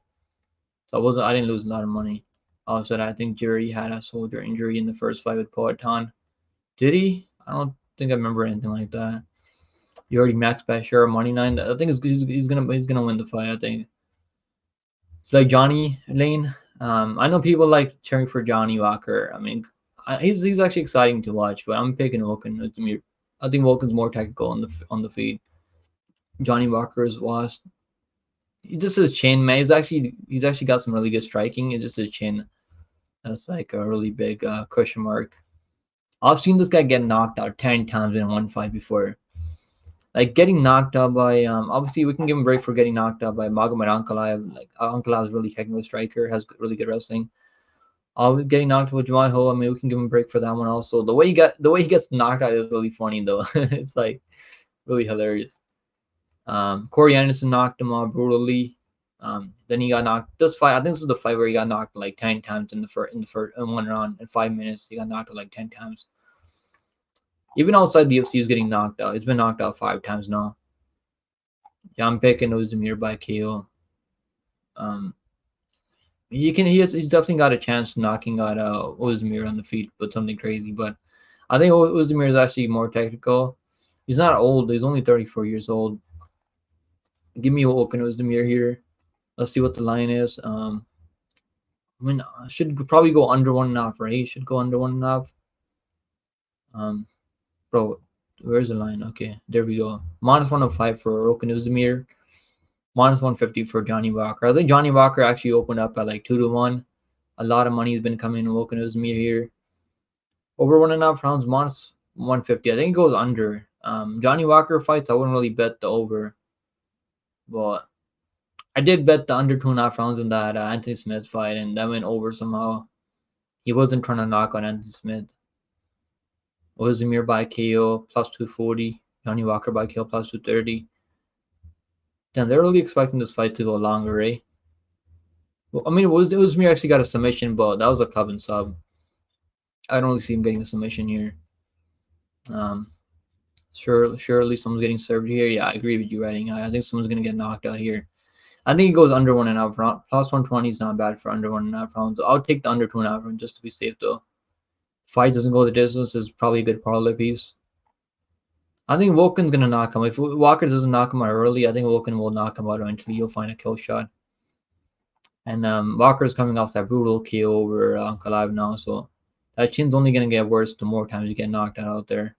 So I didn't lose a lot of money. Also, I think Jerry had a shoulder injury in the first fight with Poatan. Did he? I don't think I remember anything like that. You already maxed bet sure money line. I think he's gonna win the fight. I think. It's like Johnny Lane. I know people like cheering for Johnny Walker. I mean, he's actually exciting to watch. But I'm picking Woken. I think Woken's more technical on the feed. Johnny Walker is lost. He's just his chin, man. He's actually got some really good striking. It's just his chin. That's like a really big question mark. I've seen this guy get knocked out 10 times in one fight before. Like getting knocked out by obviously we can give him a break for getting knocked out by Magomedov Ankalaev. Like Ankalaev is really technical striker, has really good wrestling. Getting knocked out with Jamal Ho, I mean we can give him a break for that one also. The way he gets knocked out is really funny though. It's like really hilarious. Corey Anderson knocked him out brutally. Then he got knocked. This fight, I think this is the fight where he got knocked like 10 times in one round in 5 minutes. He got knocked out like 10 times. Even outside the UFC, he's getting knocked out. He's been knocked out 5 times now. Yeah, I'm picking Oezdemir by KO. He's definitely got a chance of knocking out Oezdemir on the feet with something crazy. But I think Oezdemir is actually more technical. He's not old. He's only 34 years old. Give me Oezdemir here. Let's see what the line is. I mean, I should probably go under 1.5, right? Should go under 1.5. Bro, where's the line? Okay, there we go. Minus 105 for Oezdemir. Minus 150 for Johnny Walker. I think Johnny Walker actually opened up at like 2-1. A lot of money has been coming in Oezdemir here. Over 1.5 rounds, minus 150. I think it goes under. Johnny Walker fights, I wouldn't really bet the over. But I did bet the under 2.5 rounds in that Anthony Smith fight, and that went over somehow. He wasn't trying to knock on Anthony Smith. Oezdemir by KO plus 240. Johnny Walker by KO plus 230. Damn, they're really expecting this fight to go longer, eh? Well, I mean, Oezdemir actually got a submission, but that was a club and sub. I don't really see him getting a submission here. Surely someone's getting served here. Yeah, I agree with you, writing. I think someone's gonna get knocked out here. I think it goes under 1.5 round. Plus 120 is not bad for under 1.5 rounds. I'll take the under 2.5 round just to be safe though. Fight doesn't go the distance is probably a good parlay piece. I think Woken's gonna knock him. If Walker doesn't knock him out early, I think Woken will knock him out eventually. He'll find a kill shot. And Walker's coming off that brutal KO over Ankalaev now, so that chin's only gonna get worse the more times you get knocked out there.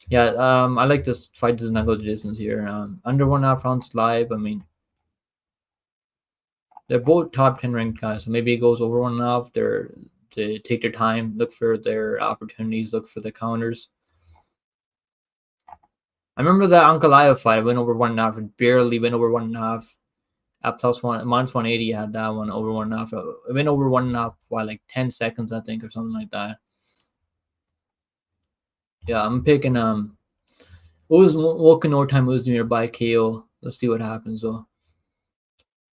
Yeah, I like this fight does not go the distance here. Under 1.5 rounds live. I mean, they're both top 10 ranked guys, so maybe it goes over 1.5. They take their time, look for their opportunities, look for the counters. I remember that Ankalaev fight. I went over 1.5, barely went over 1.5. At plus one, minus 180, I had that one over 1.5. I went over 1.5 by like 10 seconds, I think, or something like that. Yeah, I'm picking Woken overtime Oezdemir by KO. Let's see what happens though.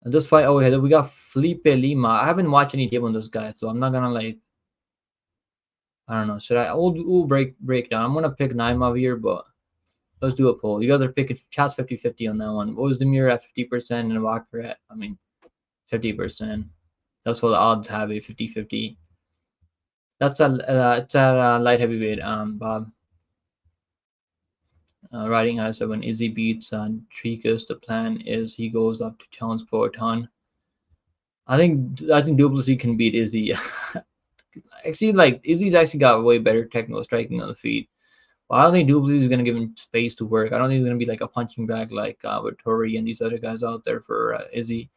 And this fight, oh yeah, we got Felipe Lima. I haven't watched any tape on this guy, so I'm not gonna like. I don't know. Should I? We'll break down. I'm gonna pick Naimov here, but let's do a poll. You guys are picking chats 50-50 on that one. Oezdemir at 50% and Walker at 50%. That's what the odds have it 50-50. That's it's at light heavyweight. Bob. Riding has when Izzy beats Trikas, the plan is he goes up to challenge Poatan. I think Duplessis can beat Izzy. Actually, like Izzy's actually got way better technical striking on the feet. But I don't think Duplessis is gonna give him space to work. I don't think he's gonna be like a punching bag like with Tori and these other guys out there for Izzy.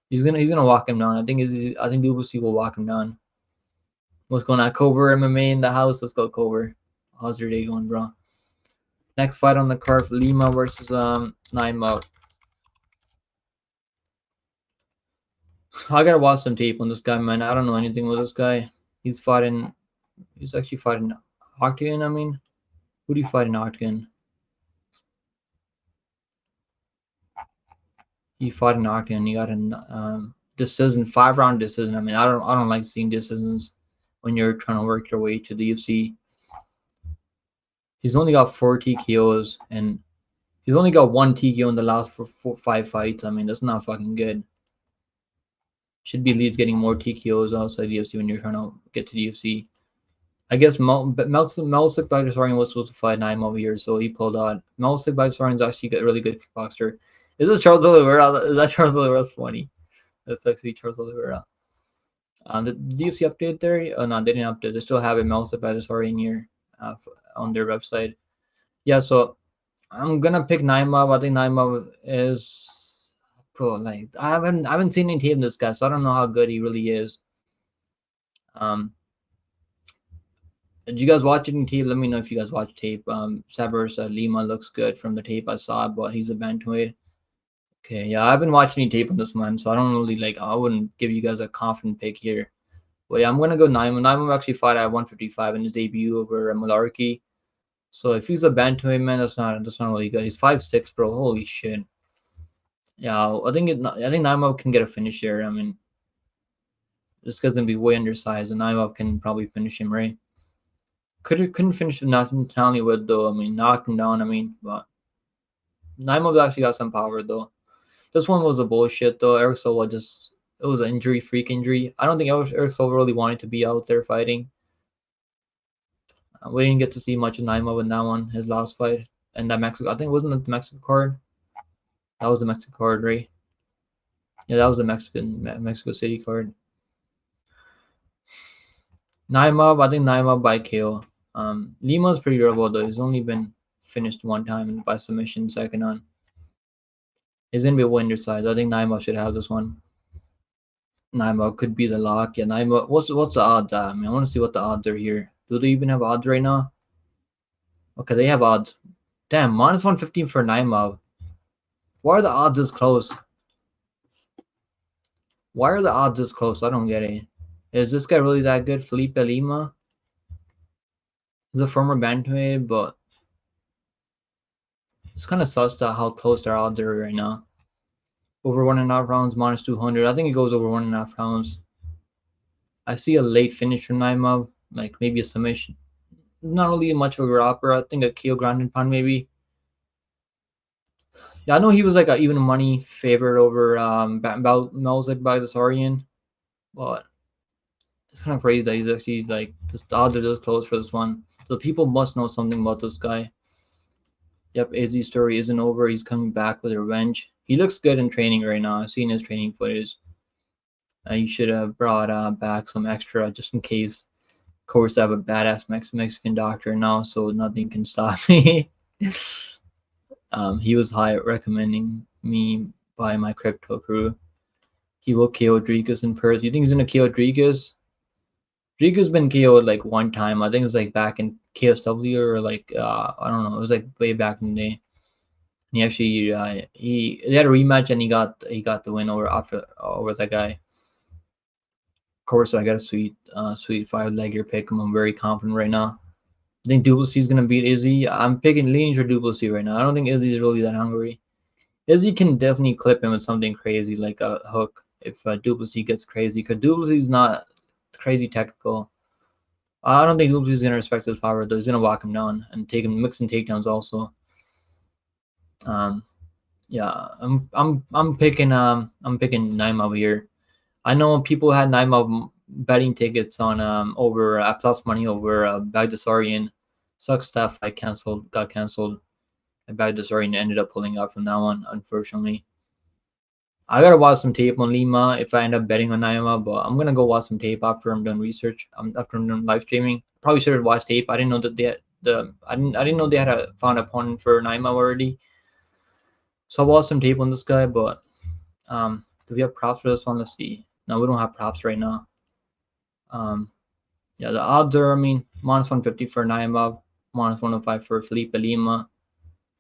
He's gonna walk him down. I think Duplessis will walk him down. What's going on, Cover MMA in the house? Let's go, Cover. How's your day going, bro? Next fight on the card: Lima versus Naimov. I gotta watch some tape on this guy, man. I don't know anything with this guy. He's fighting. He's actually fighting Octagon. I mean, who do you fight in Octagon? He fought in Octagon. He got a decision, 5-round decision. I mean, I don't like seeing decisions when you're trying to work your way to the UFC. He's only got 4 TKOs, and he's only got 1 TKO in the last 5 fights. I mean, that's not fucking good. Should be at least getting more TKOs outside the UFC when you're trying to get to the UFC. I guess Melsik Bagdasaryan was supposed to fight Naimov here, so he pulled out. Melsik Bagdasaryan's actually a really good kickboxer. Is this Charles Oliveira? Is that Charles Oliveira's funny? That's actually Charles Oliveira. The UFC update there? Oh no, they didn't update. They still have it. Melsik Bagdasaryan here on their website. Yeah, so I'm gonna pick Naimov. I think Naimov is bro. Like I haven't seen any tape of this guy, so I don't know how good he really is. Did you guys watch any tape? Let me know if you guys watch tape. Sabers Lima looks good from the tape I saw, but he's a bantamweight. Okay, yeah, I've been watching any tape on this one, so I don't really like. I wouldn't give you guys a confident pick here. But yeah, I'm gonna go Naimov. Naimov actually fought at 155 in his debut over Malarkey. So if he's a bantamweight, man, that's not really good. He's 5'6", bro. Holy shit. Yeah, I think Naimov can get a finish here. I mean, this guy's gonna be way undersized, and Naimov can probably finish him, right? Couldn't finish with Natalie Wood though. I mean, knocked him down. I mean, but Naimov actually got some power though. This one was a bullshit though. Eric Silva just it was an injury, freak injury. I don't think Eric Silva really wanted to be out there fighting. We didn't get to see much of Naimov in that one, his last fight, and that Mexico. I think it wasn't the Mexico card. That was the Mexico card, right? Yeah, that was the Mexico City card. Naimov, I think Naimov by KO. Lima's pretty durable though. He's only been finished one time by submission, second on. He's gonna be a winner size. I think Naimov should have this one. Naimov could be the lock. Yeah, Naimov. What's the odds? I mean, I want to see what the odds are here. Do they even have odds right now? Okay, they have odds. Damn, minus 115 for Naimov. Why are the odds this close? Why are the odds this close? I don't get it. Is this guy really that good? Felipe Lima? He's a former bantamweight, but it's kind of sus to how close their odds are right now. Over 1.5 rounds, minus 200. I think it goes over 1.5 rounds. I see a late finish from Naimov, like maybe a submission. Not really much of a grappler. I think a KO ground and pound maybe. Yeah, I know he was like even money favorite over Melzik Bagdasaryan, but it's kind of crazy that he's actually like the odds are this close for this one. So people must know something about this guy. Yep, Izzy's story isn't over. He's coming back with revenge. He looks good in training right now. I've seen his training footage. He should have brought back some extra just in case. Of course, I have a badass Mexican doctor now, so nothing can stop me. He was high recommending me by my crypto crew. He will KO Rodriguez in Perth. You think he's gonna KO Rodriguez? Rodriguez been KO'd like one time. I think it was like back in KSW or like I don't know. It was like way back in the day. He actually he had a rematch and he got the win over that guy. Of course, I got a sweet 5-legger pick. I'm very confident right now. I think Duplessis is gonna beat Izzy. I'm picking leaning for Duplessis right now. I don't think Izzy's really that hungry. Izzy can definitely clip him with something crazy like a hook if Duplessis gets crazy. Because Duplessis is not crazy technical. I don't think Duplessis is gonna respect his power though. He's gonna walk him down and take him mixing takedowns also. Yeah, I'm picking Naimov here. I know people had Naimov betting tickets on over plus money over Bagdasaryan. Sucks that fight got canceled. And Bagdasaryan ended up pulling out from that one, unfortunately. I gotta watch some tape on Lima if I end up betting on Naimov, but I'm gonna go watch some tape after I'm done research. After I'm done live streaming. Probably should have watched tape. I didn't know that they had I didn't know they had a found opponent for Naimov already. So I watched some tape on this guy, but do we have props for this one? Let's see. No, we don't have props right now. Yeah, the odds are, I mean, -150 for Naimov, -105 for Felipe Lima.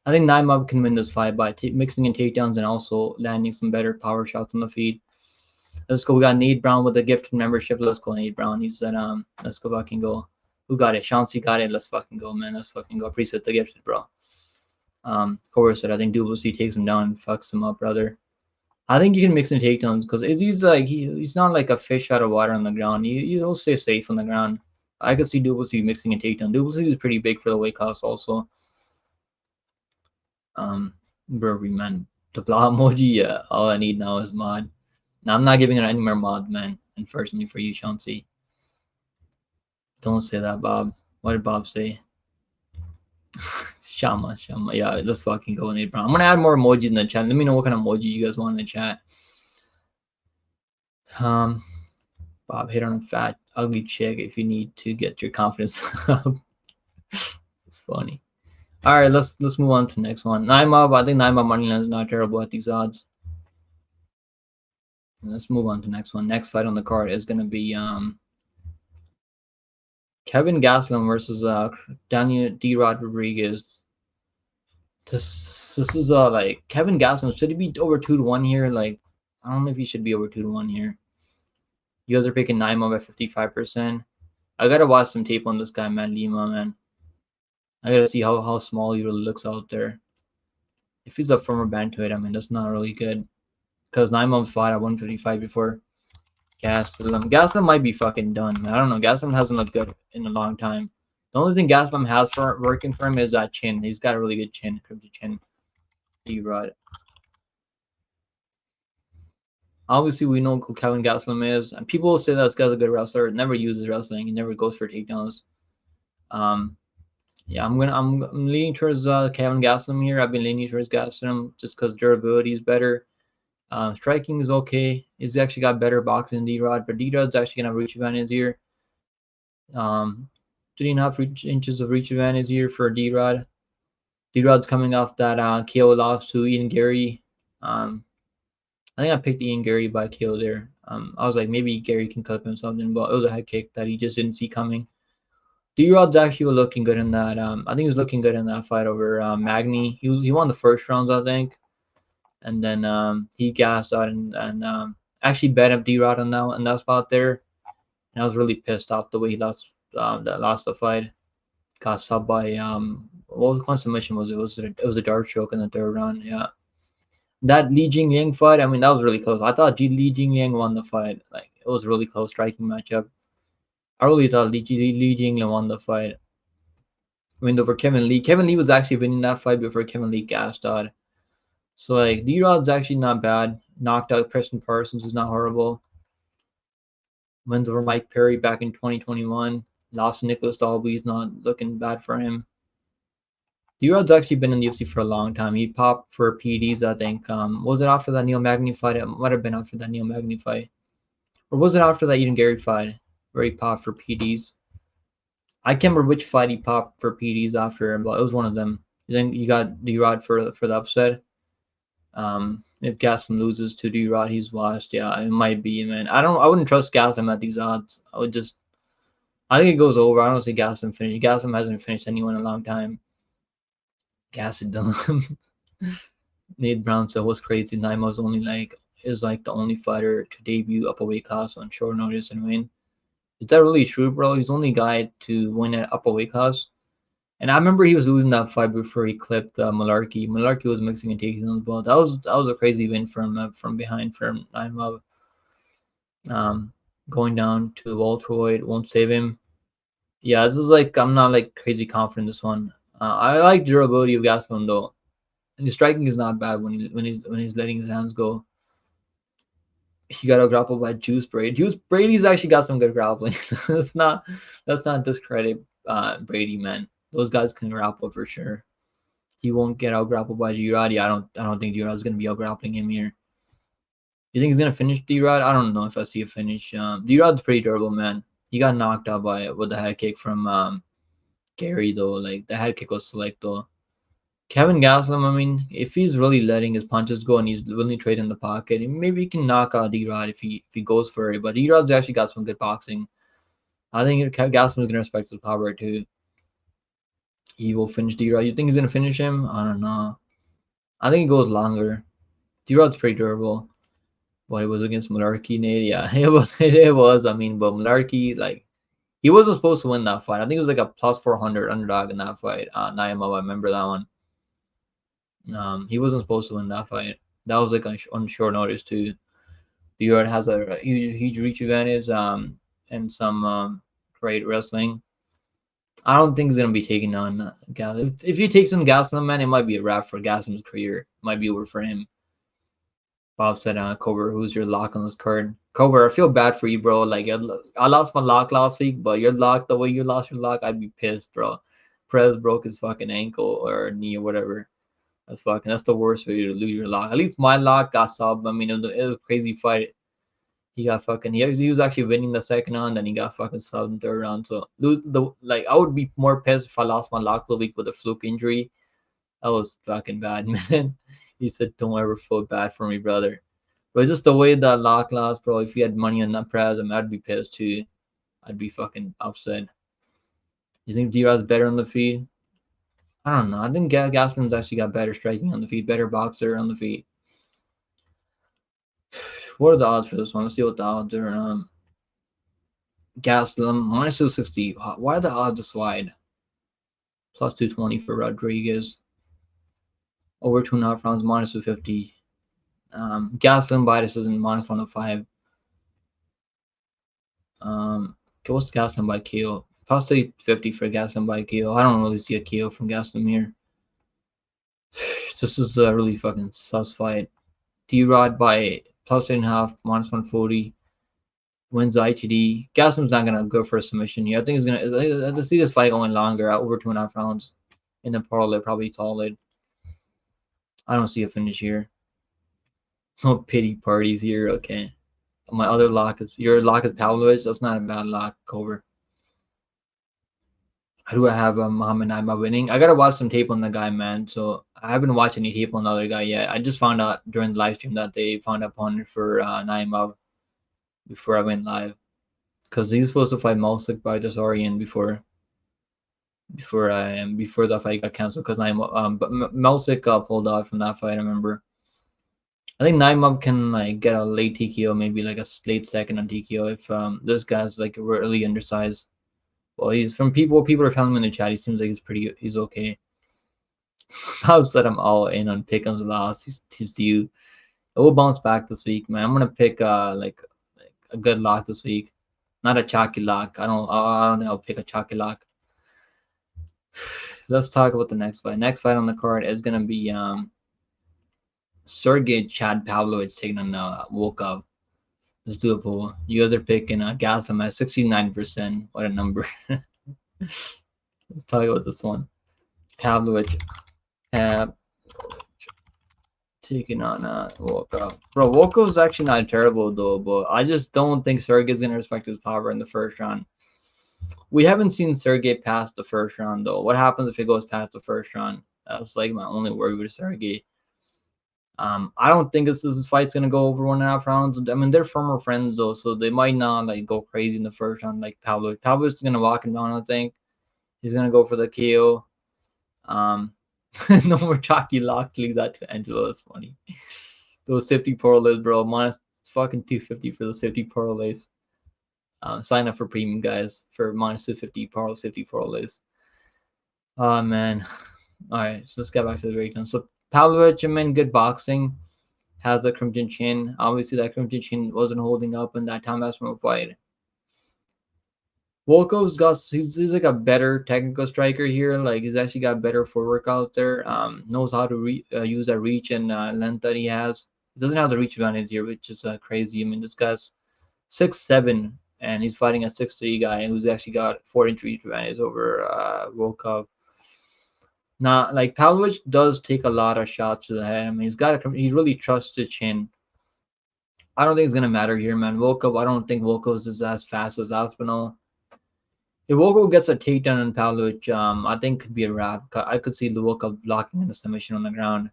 I think Naimov can win this fight by mixing in takedowns and also landing some better power shots on the feet. Let's go. We got Nate Brown with a gifted membership. Let's go, Nate Brown. He said, let's go fucking go. Who got it? Chauncey got it. Let's fucking go, man. Let's fucking go. Appreciate the gifted, bro. Cobra said, I think Double C takes him down and fucks him up, brother. I think you can mix in takedowns because he's like he's not like a fish out of water on the ground. He'll stay safe on the ground. I could see Double C mixing in takedown. Double C is pretty big for the weight class also. Burberry, man. The blah emoji, yeah. All I need now is mod. Now I'm not giving it any more mod, man. Unfortunately for you, Chauncey. Don't say that, Bob. What did Bob say? Shama. Yeah, let's fucking go, Nate Brown. I'm gonna add more emojis in the chat. Let me know what kind of emoji you guys want in the chat. Bob, hit on a fat, ugly chick if you need to get your confidence up. It's funny. All right, let's move on to the next one. Naimov, I think Naimov moneyline is not terrible at these odds. Let's move on to the next one. Next fight on the card is gonna be Kevin Gastelum versus Daniel D. Rodriguez. This is like Kevin Gastelum. Should he be over 2-1 here? Like, I don't know if he should be over 2-1 here. You guys are picking Naimov at 55%. I gotta watch some tape on this guy, man. Lima, man. I gotta see how small he really looks out there. If he's a former bantamweight, I mean, that's not really good. Because Naimov fought at 155 before Gastelum. Gastelum might be fucking done, man. I don't know. Gastelum hasn't looked good in a long time. The only thing Gastelum has working for him is that chin. He's got a really good chin, crypto chin. D-Rod. Obviously, we know who Kevin Gastelum is, and people will say that this guy's a good wrestler. Never uses wrestling. He never goes for takedowns. Yeah, I'm leaning towards Kevin Gastelum here. I've been leaning towards Gastelum just because durability is better. Striking is okay. He's actually got better boxing than D-Rod, but D-Rod's actually gonna have reach advantage here. 3.5 inches of reach advantage here for D-Rod. D-Rod's coming off that KO loss to Ian Gary. I think I picked Ian Gary by KO there. I was like, maybe Gary can clip him something, but it was a head kick that he just didn't see coming. D-Rod's actually looking good in that. I think he was looking good in that fight over Magny. He won the first rounds, I think, and then he gassed out and actually bet up D-Rod on that spot there. And I was really pissed off the way he lost the fight. Got subbed by what kind of submission was it? It was a dart choke in the third round. Yeah. That Li Jingliang fight, I mean, that was really close. I thought Li Jingliang won the fight. Like, it was a really close striking matchup. I really thought Li Jingliang won the fight. I mean, over Kevin Lee. Kevin Lee was actually winning that fight before Kevin Lee gassed out. So, like, D-Rod's actually not bad. Knocked out Preston Parsons is not horrible. Wins over Mike Perry back in 2021. Lost to Nicholas Dalby is not looking bad for him. D-Rod's actually been in the UFC for a long time. He popped for PDs, I think. Was it after that Neil Magny fight? It might have been after that Neil Magny fight. Or was it after that Eden Gary fight where he popped for PDs? I can't remember which fight he popped for PDs after, but it was one of them. Then you got D-Rod for the upset. If Gastelum loses to D-Rod, he's lost. Yeah, it might be, man. I wouldn't trust Gastelum at these odds. I think it goes over. I don't see Gastelum finish. Gastelum hasn't finished anyone in a long time. Gastelum. Nate Brown said, "What's crazy? Naimov's is the only fighter to debut up a weight class on short notice and win." Is that really true, bro? He's the only guy to win at up a weight class. And I remember he was losing that fight before he clipped Malarkey. Malarkey was mixing and taking as well. That was a crazy win from behind from Naimov. Going down to welterweight won't save him. Yeah, this is like I'm not like crazy confident in this one. I like durability of Gastelum though. And his striking is not bad when he's letting his hands go. He got a grapple by Juice Brady. Juice Brady's actually got some good grappling. let's not discredit Brady, man. Those guys can grapple for sure. He won't get out grappled by Girardi. I don't think Girardi's gonna be out grappling him here. You think he's gonna finish D-Rod? I don't know if I see a finish. D-Rod's pretty durable, man. He got knocked out by with the head kick from Gary though. Like the head kick was slick though. Kevin Gastelum, I mean, if he's really letting his punches go and he's willing to trade in the pocket, maybe he can knock out D-Rod if he goes for it. But D-Rod's actually got some good boxing. I think Gastelum is gonna respect his power too. He will finish D-Rod. You think he's gonna finish him? I don't know. I think he goes longer. D-Rod's pretty durable. But it was against Malarkey, Nate. Yeah, it was. It was. I mean, but Malarkey, like, he wasn't supposed to win that fight. I think it was like a plus 400 underdog in that fight. Naimov, I remember that one. He wasn't supposed to win that fight. That was like on short notice too. D-Rod has a huge reach advantage. And some great wrestling. I don't think he's gonna be taking on Gas. If he takes on Gastelum, man, it might be a wrap for Gastelum's career. It might be over for him. Bob said, Cover, who's your lock on this card? Cover, I feel bad for you, bro. Like, I lost my lock last week, but your lock, the way you lost your lock, I'd be pissed, bro. Perez broke his fucking ankle or knee or whatever. That's the worst way to lose your lock. At least my lock got subbed. I mean, it was a crazy fight. He got fucking, he was actually winning the second round, then he got fucking subbed in the third round. So, I would be more pissed if I lost my lock the week with a fluke injury. That was fucking bad, man. He said, don't ever feel bad for me, brother. But just the way that lock lost, bro. If you had money on that prize, I'd be pissed too. I'd be fucking upset. You think D-Rod's better on the feet? I don't know. I think Gastelum's actually got better striking on the feet, better boxer on the feet. What are the odds for this one? Let's see what the odds are. Gastelum, minus 260. Why are the odds this wide? Plus 220 for Rodriguez. Over 2.5 rounds, minus 250. Gastelum by decision, minus 105. What's Gastelum by KO? Plus 350 for Gastelum by KO. I don't really see a KO from Gastelum here. This is a really fucking sus fight. D-Rod by plus 3.5, minus 140. Wins the ITD. Gastelum's not gonna go for a submission here. I think he's gonna. Let's see this fight going longer, over 2.5 rounds. In the parlay, probably solid. I don't see a finish here. No pity parties here. Okay. My other lock is your lock is Pavlovich. That's not a bad lock, Cover. How do I have Muhammad Naimov winning? I gotta watch some tape on the guy, man. So I haven't watched any tape on the other guy yet. I just found out during the live stream that they found a opponent for Naimov before I went live, because he's supposed to fight Malsik by Desorian before the fight got canceled because but Malsik pulled out from that fight. I remember. I think Naimov can like get a late TKO, maybe like a late second on TKO if this guy's like really undersized. Well, he's from people are telling him in the chat. He seems like he's okay. I've said I'm all in on Pickham's loss. He's due. I will bounce back this week, man. I'm gonna pick like a good lock this week, not a chalky lock. I don't know. I'll pick a chalky lock. Let's talk about the next fight. Next fight on the card is gonna be Sergey Chad Pavlovich taking on Volkov. Let's do a poll. You guys are picking Gastelum at 69%. What a number. Let's talk about this one. Pavlovich taking on Volkov. Bro, Volkov's actually not terrible though, but I just don't think Sergey's gonna respect his power in the first round. We haven't seen Sergey past the first round though. What happens if he goes past the first round? That's like my only worry with Sergey. I don't think this fight's gonna go over 1.5 rounds. I mean, they're former friends though, so they might not like go crazy in the first round like Pavlovich. Pavlovich is gonna walk him down. I think he's gonna go for the KO. No more chalky locks. Leaves that to Angelo. It's funny. Those 50 parlays, bro. Minus fucking 250 for those 50 parlays. Sign up for premium, guys, for minus 250 50 parlays. Oh man. All right, so let's get back to the breakdown. So Pavlovich, I mean, good boxing, has a crimson chin. Obviously, that crimson chin wasn't holding up in that Tom Aspinall fight. Volkov's he's like a better technical striker here. Like he's actually got better footwork out there. Knows how to use that reach and length that he has. He doesn't have the reach advantage here, which is crazy. I mean, this guy's 6'7", and he's fighting a 6'3" guy who's actually got 4-inch reach advantage over Volkov. Now, like Pavlovich does take a lot of shots to the head. I mean, he really trusts his chin. I don't think it's gonna matter here, man. Volkov, I don't think Volkov is as fast as Aspinall. If Volkov gets a takedown on Pavlovich, I think could be a wrap. I could see the Volkov blocking in the submission on the ground.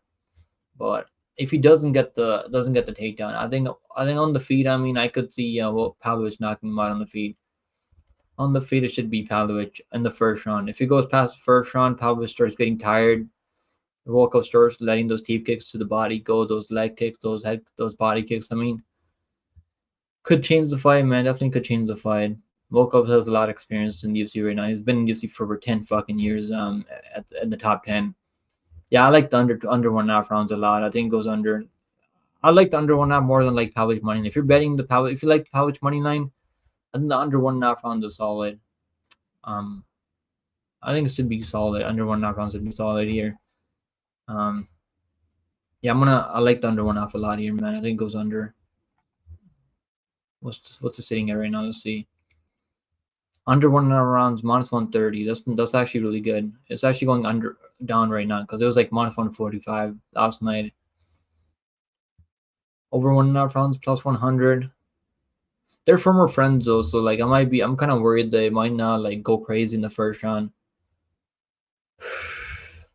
But if he doesn't get the takedown, I think on the feet, I mean, I could see Pavlovich knocking him out on the feet. On the feet, it should be Pavlovich in the first round. If he goes past the first round, Pavlovich starts getting tired. Volkov starts letting those teep kicks to the body go, those leg kicks, those body kicks. I mean, could change the fight, man. Definitely could change the fight. Volkov has a lot of experience in the UFC right now. He's been in the UFC for over 10 fucking years. At the top 10. Yeah, I like the under 1.5 rounds a lot. I think it goes under. I like the under 1.5 more than like Pavlovich money line. If you're betting if you like the Pavlovich money line, I think the under 1.5 rounds is solid. I think it should be solid. Under 1.5 rounds should be solid here. Yeah, I like the under 1.5 a lot here, man. I think it goes under. What's it sitting at right now? Let's see. Under 1.5 rounds, minus 130. That's actually really good. It's actually going down right now because it was like minus 145 last night. Over 1.5 rounds, plus 100. They're former friends though, so like I'm kind of worried they might not like go crazy in the first round.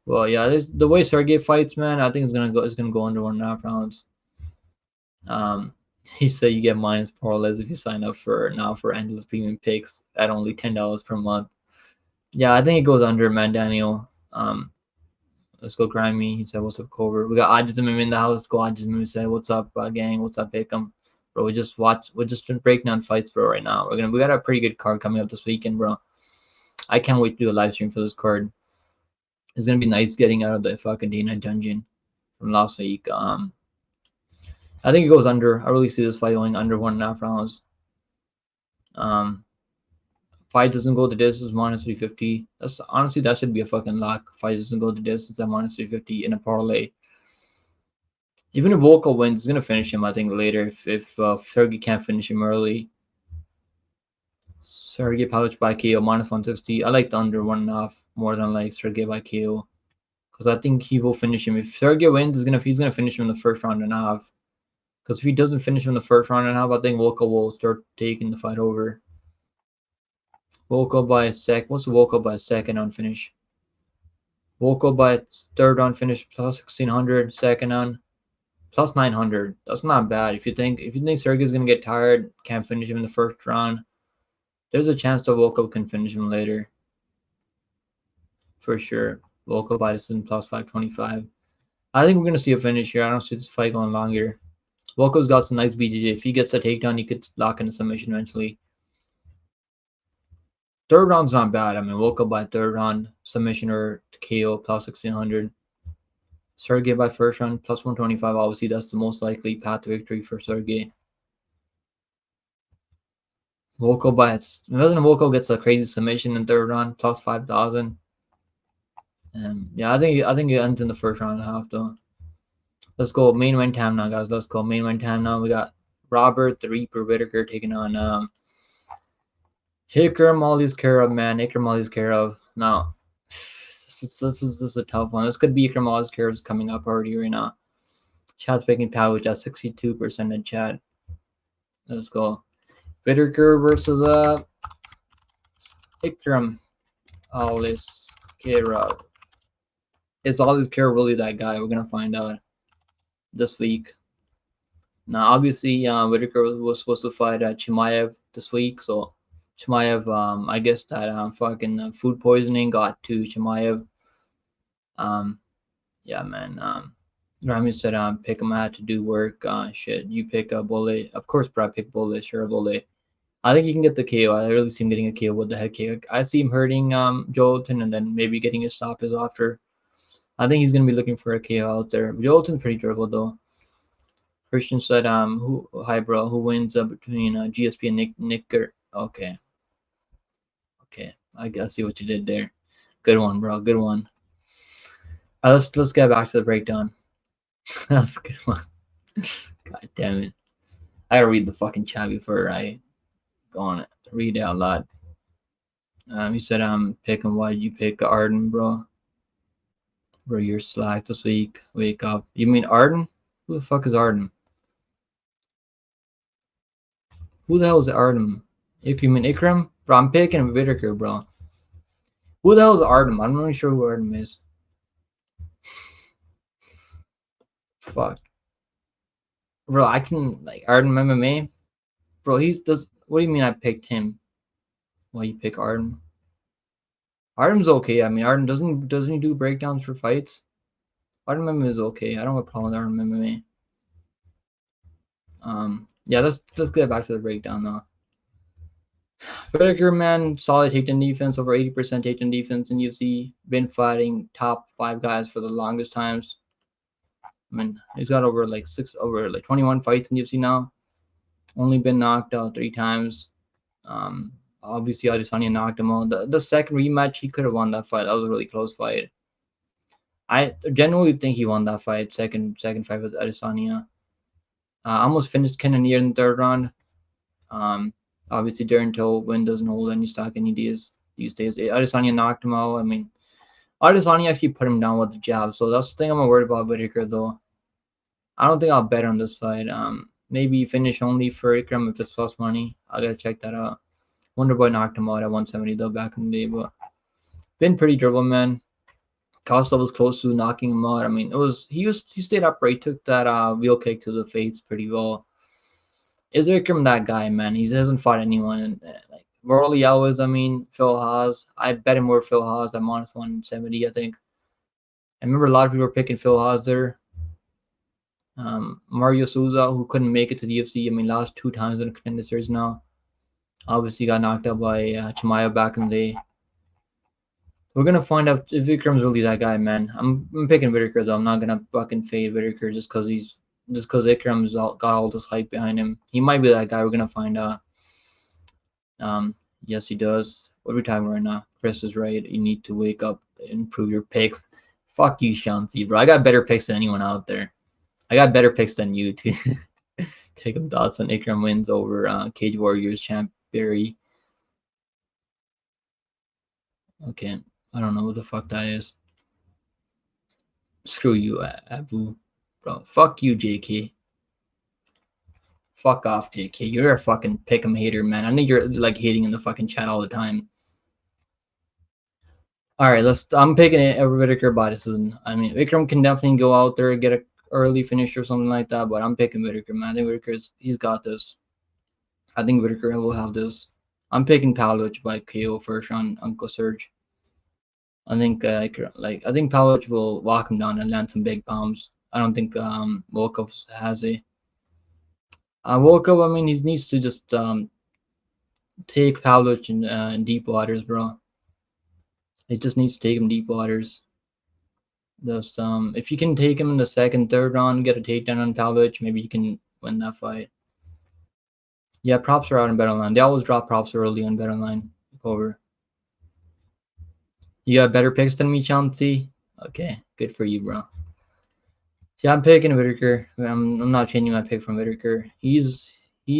Well, yeah, the way Sergey fights, man, I think it's gonna go under 1.5 rounds. He said you get minus parlays if you sign up for endless premium picks at only $10 per month. Yeah, I think it goes under, man. Daniel. Let's go Grimy. He said, "What's up, Cobra?" We got Oezdemir in the house. Go Oezdemir said, "What's up, gang? What's up, Pick'em?" Bro, we're just breaking down fights, bro. Right now, we got a pretty good card coming up this weekend, bro. I can't wait to do a live stream for this card. It's gonna be nice getting out of the fucking Dana dungeon from last week. I think it goes under. I really see this fight going under 1.5 rounds. Fight doesn't go the distance, minus 350. That's honestly, that should be a fucking lock. Fight doesn't go the distance at minus 350 in a parlay. Even if Volkov wins, it's gonna finish him. I think later if Sergey can't finish him early. Sergey Pavlovich by KO minus 160. I like the under 1.5 more than like Sergey by KO because I think he will finish him. If Sergey wins, he's gonna finish him in the first round and a half. Because if he doesn't finish him in the first round and a half, I think Volkov will start taking the fight over. Volkov by a sec. What's the Volkov by a second round finish? Volkov by third round finish plus 1600, second round plus 900. That's not bad. If you think Sergey's gonna get tired, can't finish him in the first round, there's a chance that Volkov can finish him later. For sure. Volkov by decision plus 525. I think we're gonna see a finish here. I don't see this fight going longer. Volkov's got some nice BJJ. If he gets a takedown, he could lock in a submission eventually. Third round's not bad. I mean, Volkov by third round, submission or KO plus 1600. Sergey by first round plus 125. Obviously, that's the most likely path to victory for Sergey. Volkov Volkov gets a crazy submission in third round plus 5,000. Yeah, I think it ends in the first round and a half though. Let's go main event time now, guys. Let's go main event time now. We got Robert the Reaper Whittaker taking on Aliskerov, man. Aliskerov. Now, this is a tough one. This could be Aliskerov's coming up already right now. Chat's picking Pavlovich at 62% in chat. Let's go. Whittaker versus Aliskerov. Is Aliskerov really that guy? We're gonna find out this week. Now, obviously, Whittaker was supposed to fight Chimaev this week, so Chimaev, I guess that fucking food poisoning got to Chimaev. Yeah, man. Rami said, pick him. I had to do work. Shit, you pick a Bullet. Of course, bro, I pick Bullet. Sure, Bullet. I think he can get the KO. I really see him getting a KO with the head kick. I see him hurting Joelton and then maybe getting a stoppage after. I think he's gonna be looking for a KO out there. Joelton's pretty durable though. Christian said, hi bro, who wins between GSP and Nicker? Okay, I see what you did there. Good one, bro. Good one. Let's get back to the breakdown. That's a good one. God damn it! I gotta read the fucking chat before I go on it. Read it out loud. He said, I'm picking why you pick Arden, bro. Bro, you're slack this week. Wake up. You mean Arden? Who the fuck is Arden? Who the hell is Artem? Ikram and Ikram? Bro, I'm picking Whittaker, bro. Who the hell is Artem? I'm not really sure who Artem is. Fuck. Bro, I can, like, Artem MMA? Bro, he's does. What do you mean I picked him? Why you pick Artem? Artem's okay. I mean, Artem doesn't he do breakdowns for fights? Artem MMA is okay. I don't have a problem with Artem MMA. Yeah, let's get back to the breakdown though. Whittaker, man, solid takedown defense, over 80% takedown defense in UFC. Been fighting top 5 guys for the longest times. I mean, he's got over 21 fights in UFC now. Only been knocked out 3 times. Obviously, Adesanya knocked him out. The second rematch, he could have won that fight. That was a really close fight. I genuinely think he won that fight. Second fight with Adesanya. Almost finished Cannonier in the 3rd round. Obviously, Darren Till win doesn't hold any stock any days these days. Adesanya knocked him out. I mean, Adesanya actually put him down with the jab. So that's the thing I'm worried about Whittaker though. I don't think I'll bet on this fight. Maybe finish only for Ikram if it's plus money. I gotta check that out. Wonderboy knocked him out at 170 though back in the day, but been pretty dribble, man. Costa was close to knocking him out. I mean, he stayed upright, took that wheel kick to the face pretty well. Is Ikram that guy, man? He hasn't fought anyone. And like Worley Always, I mean, Phil Haas. I bet him more Phil Haas at minus 170, I think. I remember a lot of people were picking Phil Haas there. Mario Souza, who couldn't make it to the UFC. I mean, lost 2 times in the Contender Series now. Obviously got knocked out by Chimaev back in the day. We're gonna find out if Vikram's really that guy, man. I'm picking Whittaker though. I'm not gonna fucking fade Whittaker just because Ikram's got all this hype behind him. He might be that guy. We're gonna find out. Yes, he does. What are we talking about right now? Chris is right. You need to wake up and improve your picks. Fuck you, Shanti, bro. I got better picks than anyone out there. I got better picks than you too. Take up dots on Ikram wins over Cage Warriors champ Barry. Okay, I don't know what the fuck that is. Screw you, Abu. Bro, fuck you, JK. Fuck off, JK. You're a fucking pick'em hater, man. I think you're like hating in the fucking chat all the time. Alright, I'm picking it over Whittaker by decision. I mean, Ikram can definitely go out there and get a early finish or something like that, but I'm picking Whittaker, man. I think he's got this. I think Whittaker will have this. I'm picking Pavlovich by KO first round, Uncle Serge. I think Pavlovich will walk him down and land some big bombs. I don't think Volkov has a. Volkov, I mean, he needs to just take Pavlovich in deep waters, bro. He just needs to take him deep waters. Just if you can take him in the 2nd, 3rd round, get a takedown on Pavlovich, maybe you can win that fight. Yeah, props are out on BetOnline. They always drop props early on BetOnline. Over. You got better picks than me, Chauncey? Okay, good for you, bro. Yeah, I'm picking Whittaker. I'm not changing my pick from Whittaker. He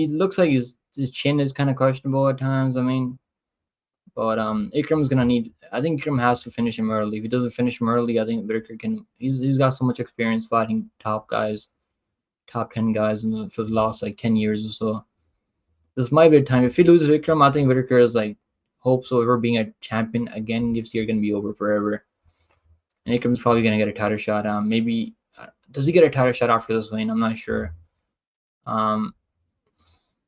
looks like his chin is kind of questionable at times. I mean, but Ikram's gonna need. I think Ikram has to finish him early. If he doesn't finish him early, I think Whittaker can. He's got so much experience fighting top guys, top 10 guys for the last like 10 years or so. This might be a time. If he loses Ikram, I think Whittaker is like hopes of ever being a champion again in UFC are gonna be over forever. And Ikram's probably gonna get a title shot. Maybe does he get a title shot after this win? I'm not sure.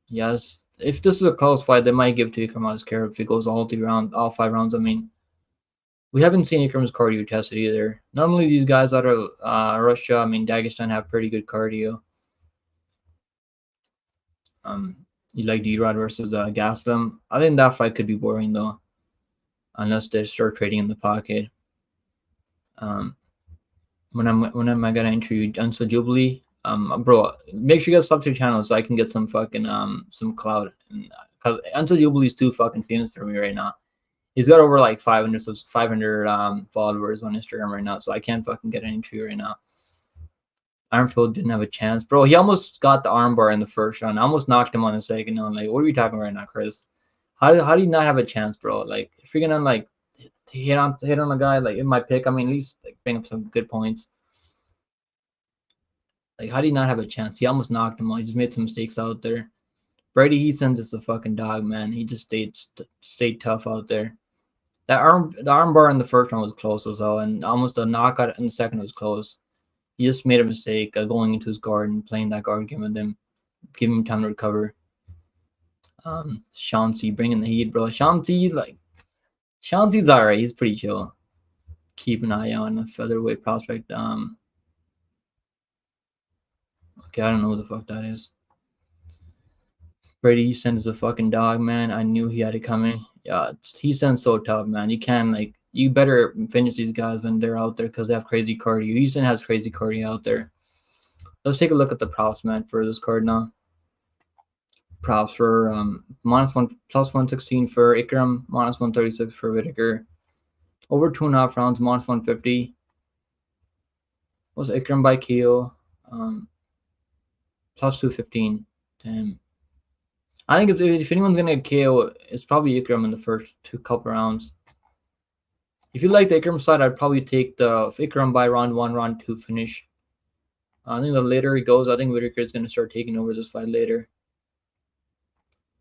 Yes, if this is a close fight, they might give to Ikram Aliskerov if it goes all 5 rounds. I mean, we haven't seen Ikram's cardio tested either. Normally, these guys out of Russia, I mean, Dagestan have pretty good cardio. You like D-Rod versus Gastelum. I think that fight could be boring though, unless they start trading in the pocket. When am I gonna interview Unso Jubilee? Bro, make sure you guys sub to the channel so I can get some fucking some clout. Because Unso Jubilee is too fucking famous for me right now. He's got over like 500 followers on Instagram right now, so I can't fucking get an interview right now. Armfield didn't have a chance, bro. He almost got the armbar in the 1st round. I almost knocked him on the 2nd. I'm like, what are we talking about right now, Chris? How do you not have a chance, bro? Like, if you're gonna like hit on a guy like in my pick, I mean, at least like bring up some good points. Like, how do you not have a chance? He almost knocked him out. He just made some mistakes out there. Brady Heaton is a fucking dog, man. He just stayed tough out there. The arm bar in the first round was close as well, and almost the knockout in the second was close. He just made a mistake going into his guard and playing that guard game with him, giving him time to recover. Shanti bringing the heat, bro. Shanti's alright. He's pretty chill. Keep an eye on a featherweight prospect. Okay, I don't know who the fuck that is. Brady Easton is a fucking dog, man. I knew he had it coming. Yeah, Easton's so tough, man. You can you better finish these guys when they're out there because they have crazy cardio. Easton has crazy cardio out there. Let's take a look at the props, man, for this card now. Props for -1 plus 116 for Ikram, -136 for Whittaker. Over 2.5 rounds, -150. Was Ikram by KO, plus 215. Damn. I think if anyone's gonna get KO, it's probably Ikram in the first couple rounds. If you like the Ikram side, I'd probably take the Ikram by round 1, round 2 finish. I think the later it goes, I think Whittaker is gonna start taking over this fight later.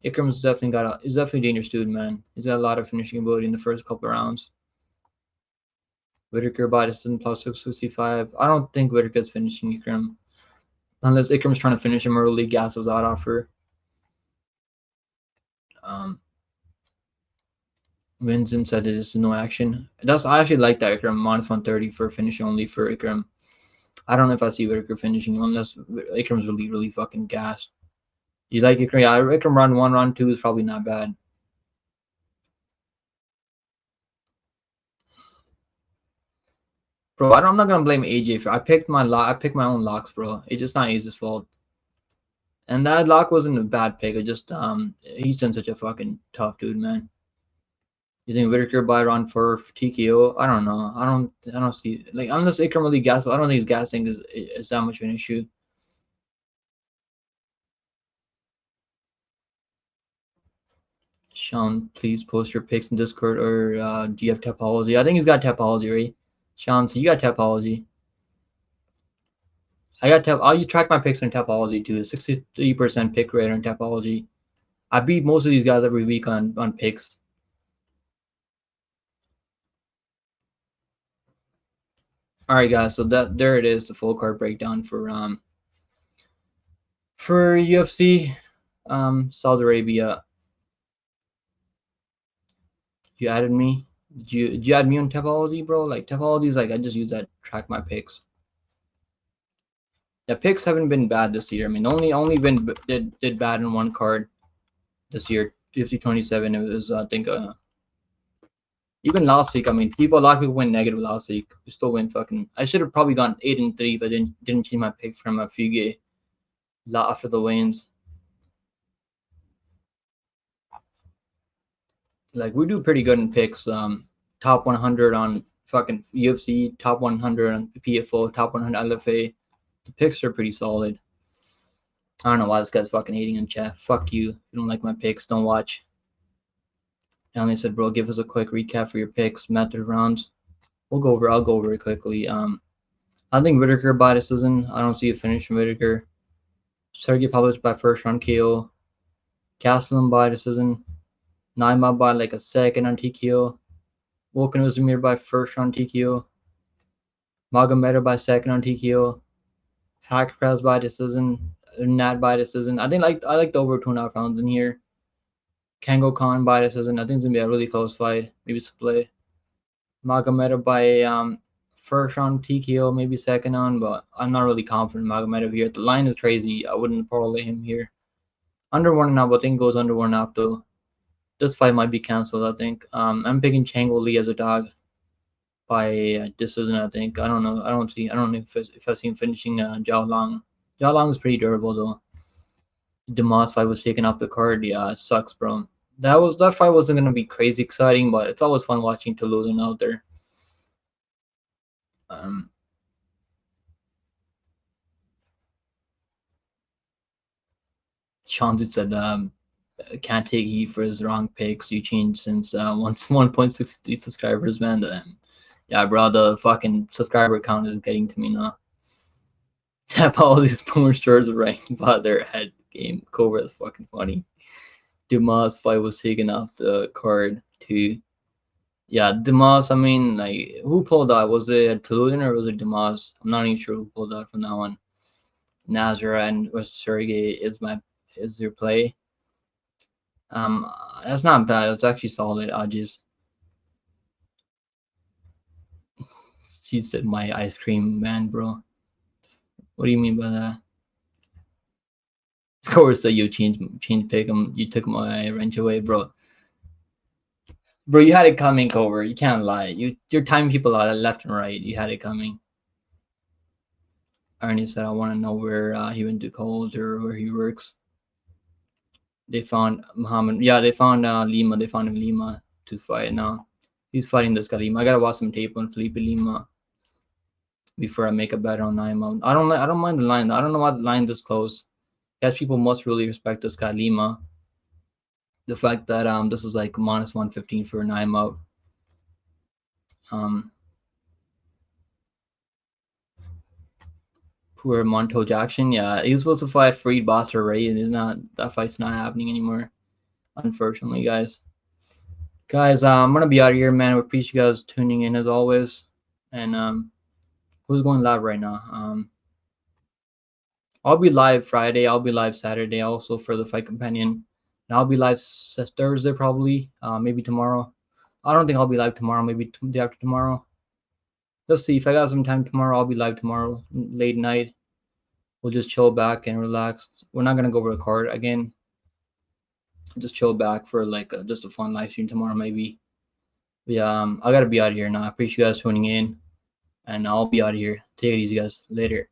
Ikram's he's definitely a dangerous dude, man. He's got a lot of finishing ability in the first couple rounds. Whittaker by decision plus 665. I don't think Whittaker's finishing Ikram. Unless Ikram's trying to finish him early, gasses out offer. Wins inside it is no action. I actually like that Ikram, -130 for finish only for Ikram. I don't know if I see Whittaker finishing him unless Ikram's really fucking gassed. You like Ikram? Yeah, Ikram round 1, round 2 is probably not bad. Bro, I'm not gonna blame AJ for. I picked my own locks, bro. It's just not AJ's fault. And that lock wasn't a bad pick. It just he's done such a fucking tough dude, man. You think Whittaker by round 4 for TKO? I don't know. I don't see unless Ikram really gas. I don't think his gassing is that much of an issue. Sean, please post your picks in Discord, or do you have Tapology? I think he's got Tapology, right? Sean, so you got Tapology. I got I'll track my picks in Tapology too. 63% pick rate on Tapology. I beat most of these guys every week on picks. All right, guys. So there it is, the full card breakdown for UFC Saudi Arabia. You added me. Did you add me on Tapology, bro? Like Tapology is I just use that to track my picks. The picks haven't been bad this year. I mean, only been did bad in one card this year. UFC 27. It was I think even last week. I mean, a lot of people went negative last week. We still went fucking. I should have probably gone 8-3 if I didn't change my pick from a Fugue after the weigh-ins. Like we do pretty good in picks. Top 100 on fucking UFC, top 100 on PFO, top 100 LFA. The picks are pretty solid. I don't know why this guy's fucking hating in chat. Fuck you. If you don't like my picks, don't watch. And they said, bro, give us a quick recap for your picks, method rounds. I'll go over it quickly. I think Whittaker by decision. I don't see a finish from Whittaker. Sergey Pavlovich by first round KO. Gastelum by decision. Naimov by like a second on TKO. Oezdemir by first round TKO. Magomedov by second on TKO. Haqparast by decision. Nat by decision. I like the over 2.5 rounds in here. Kang by decision. I think it's gonna be a really close fight. Maybe split. Magomedov by first round TKO, maybe second on, but I'm not really confident in Magomedov here. The line is crazy. I wouldn't parlay him here. Under 1.5, I think goes under 1.5 though. This fight might be canceled, I think. I'm picking Chang as a dog by decision, I think. I don't know. I don't know if I see him finishing Xiao Long. Xiao Long is pretty durable though. Demas fight was taken off the card. Yeah, it sucks, bro. That fight wasn't gonna be crazy exciting, but it's always fun watching Tuludin out there. Chauncey said can't take heat for his wrong picks. You changed since 1.63 subscribers, man. Yeah, bro, the fucking subscriber count is getting to me now. Tap all these porn stars right by their head. game. Cobra is fucking funny. Dumas fight was taken off the card too. Yeah, Dumas. I mean, like, who pulled out? Was it Tuludin or was it Dumas? I'm not even sure who pulled out from that one. Nasrat and Sergey is their play. That's not bad. It's actually solid. I just she said my ice cream man, bro. What do you mean by that? Of course, so you change pick him. You took my wrench away, bro. Bro, you had it coming, Cover. You can't lie. You're timing people out left and right. You had it coming. Arnie said, I want to know where he went to college or where he works. They found Muhammad. Yeah, they found Lima. They found him Lima to fight now. He's fighting this guy Lima. I gotta watch some tape on Felipe Lima before I make a bet on Naimov. I don't mind the line. I don't know why the line this close. Guess people must really respect this guy Lima. The fact that this is like minus 115 for Naimov. Poor Monto Jackson. Yeah, he's supposed to fight Farid Basser, right? And that fight's not happening anymore, unfortunately, guys. Guys, I'm gonna be out of here, man. We appreciate you guys tuning in as always. And who's going live right now? I'll be live Friday. I'll be live Saturday also for the Fight Companion. And I'll be live Thursday probably. Maybe tomorrow. I don't think I'll be live tomorrow. Maybe the day after tomorrow. Let's see. If I got some time tomorrow, I'll be live tomorrow late night. We'll just chill back and relax. We're not gonna go over a card again. Just chill back for like just a fun live stream tomorrow maybe. But yeah, I gotta be out of here now. I appreciate you guys tuning in, and I'll be out of here. Take it easy, guys. Later.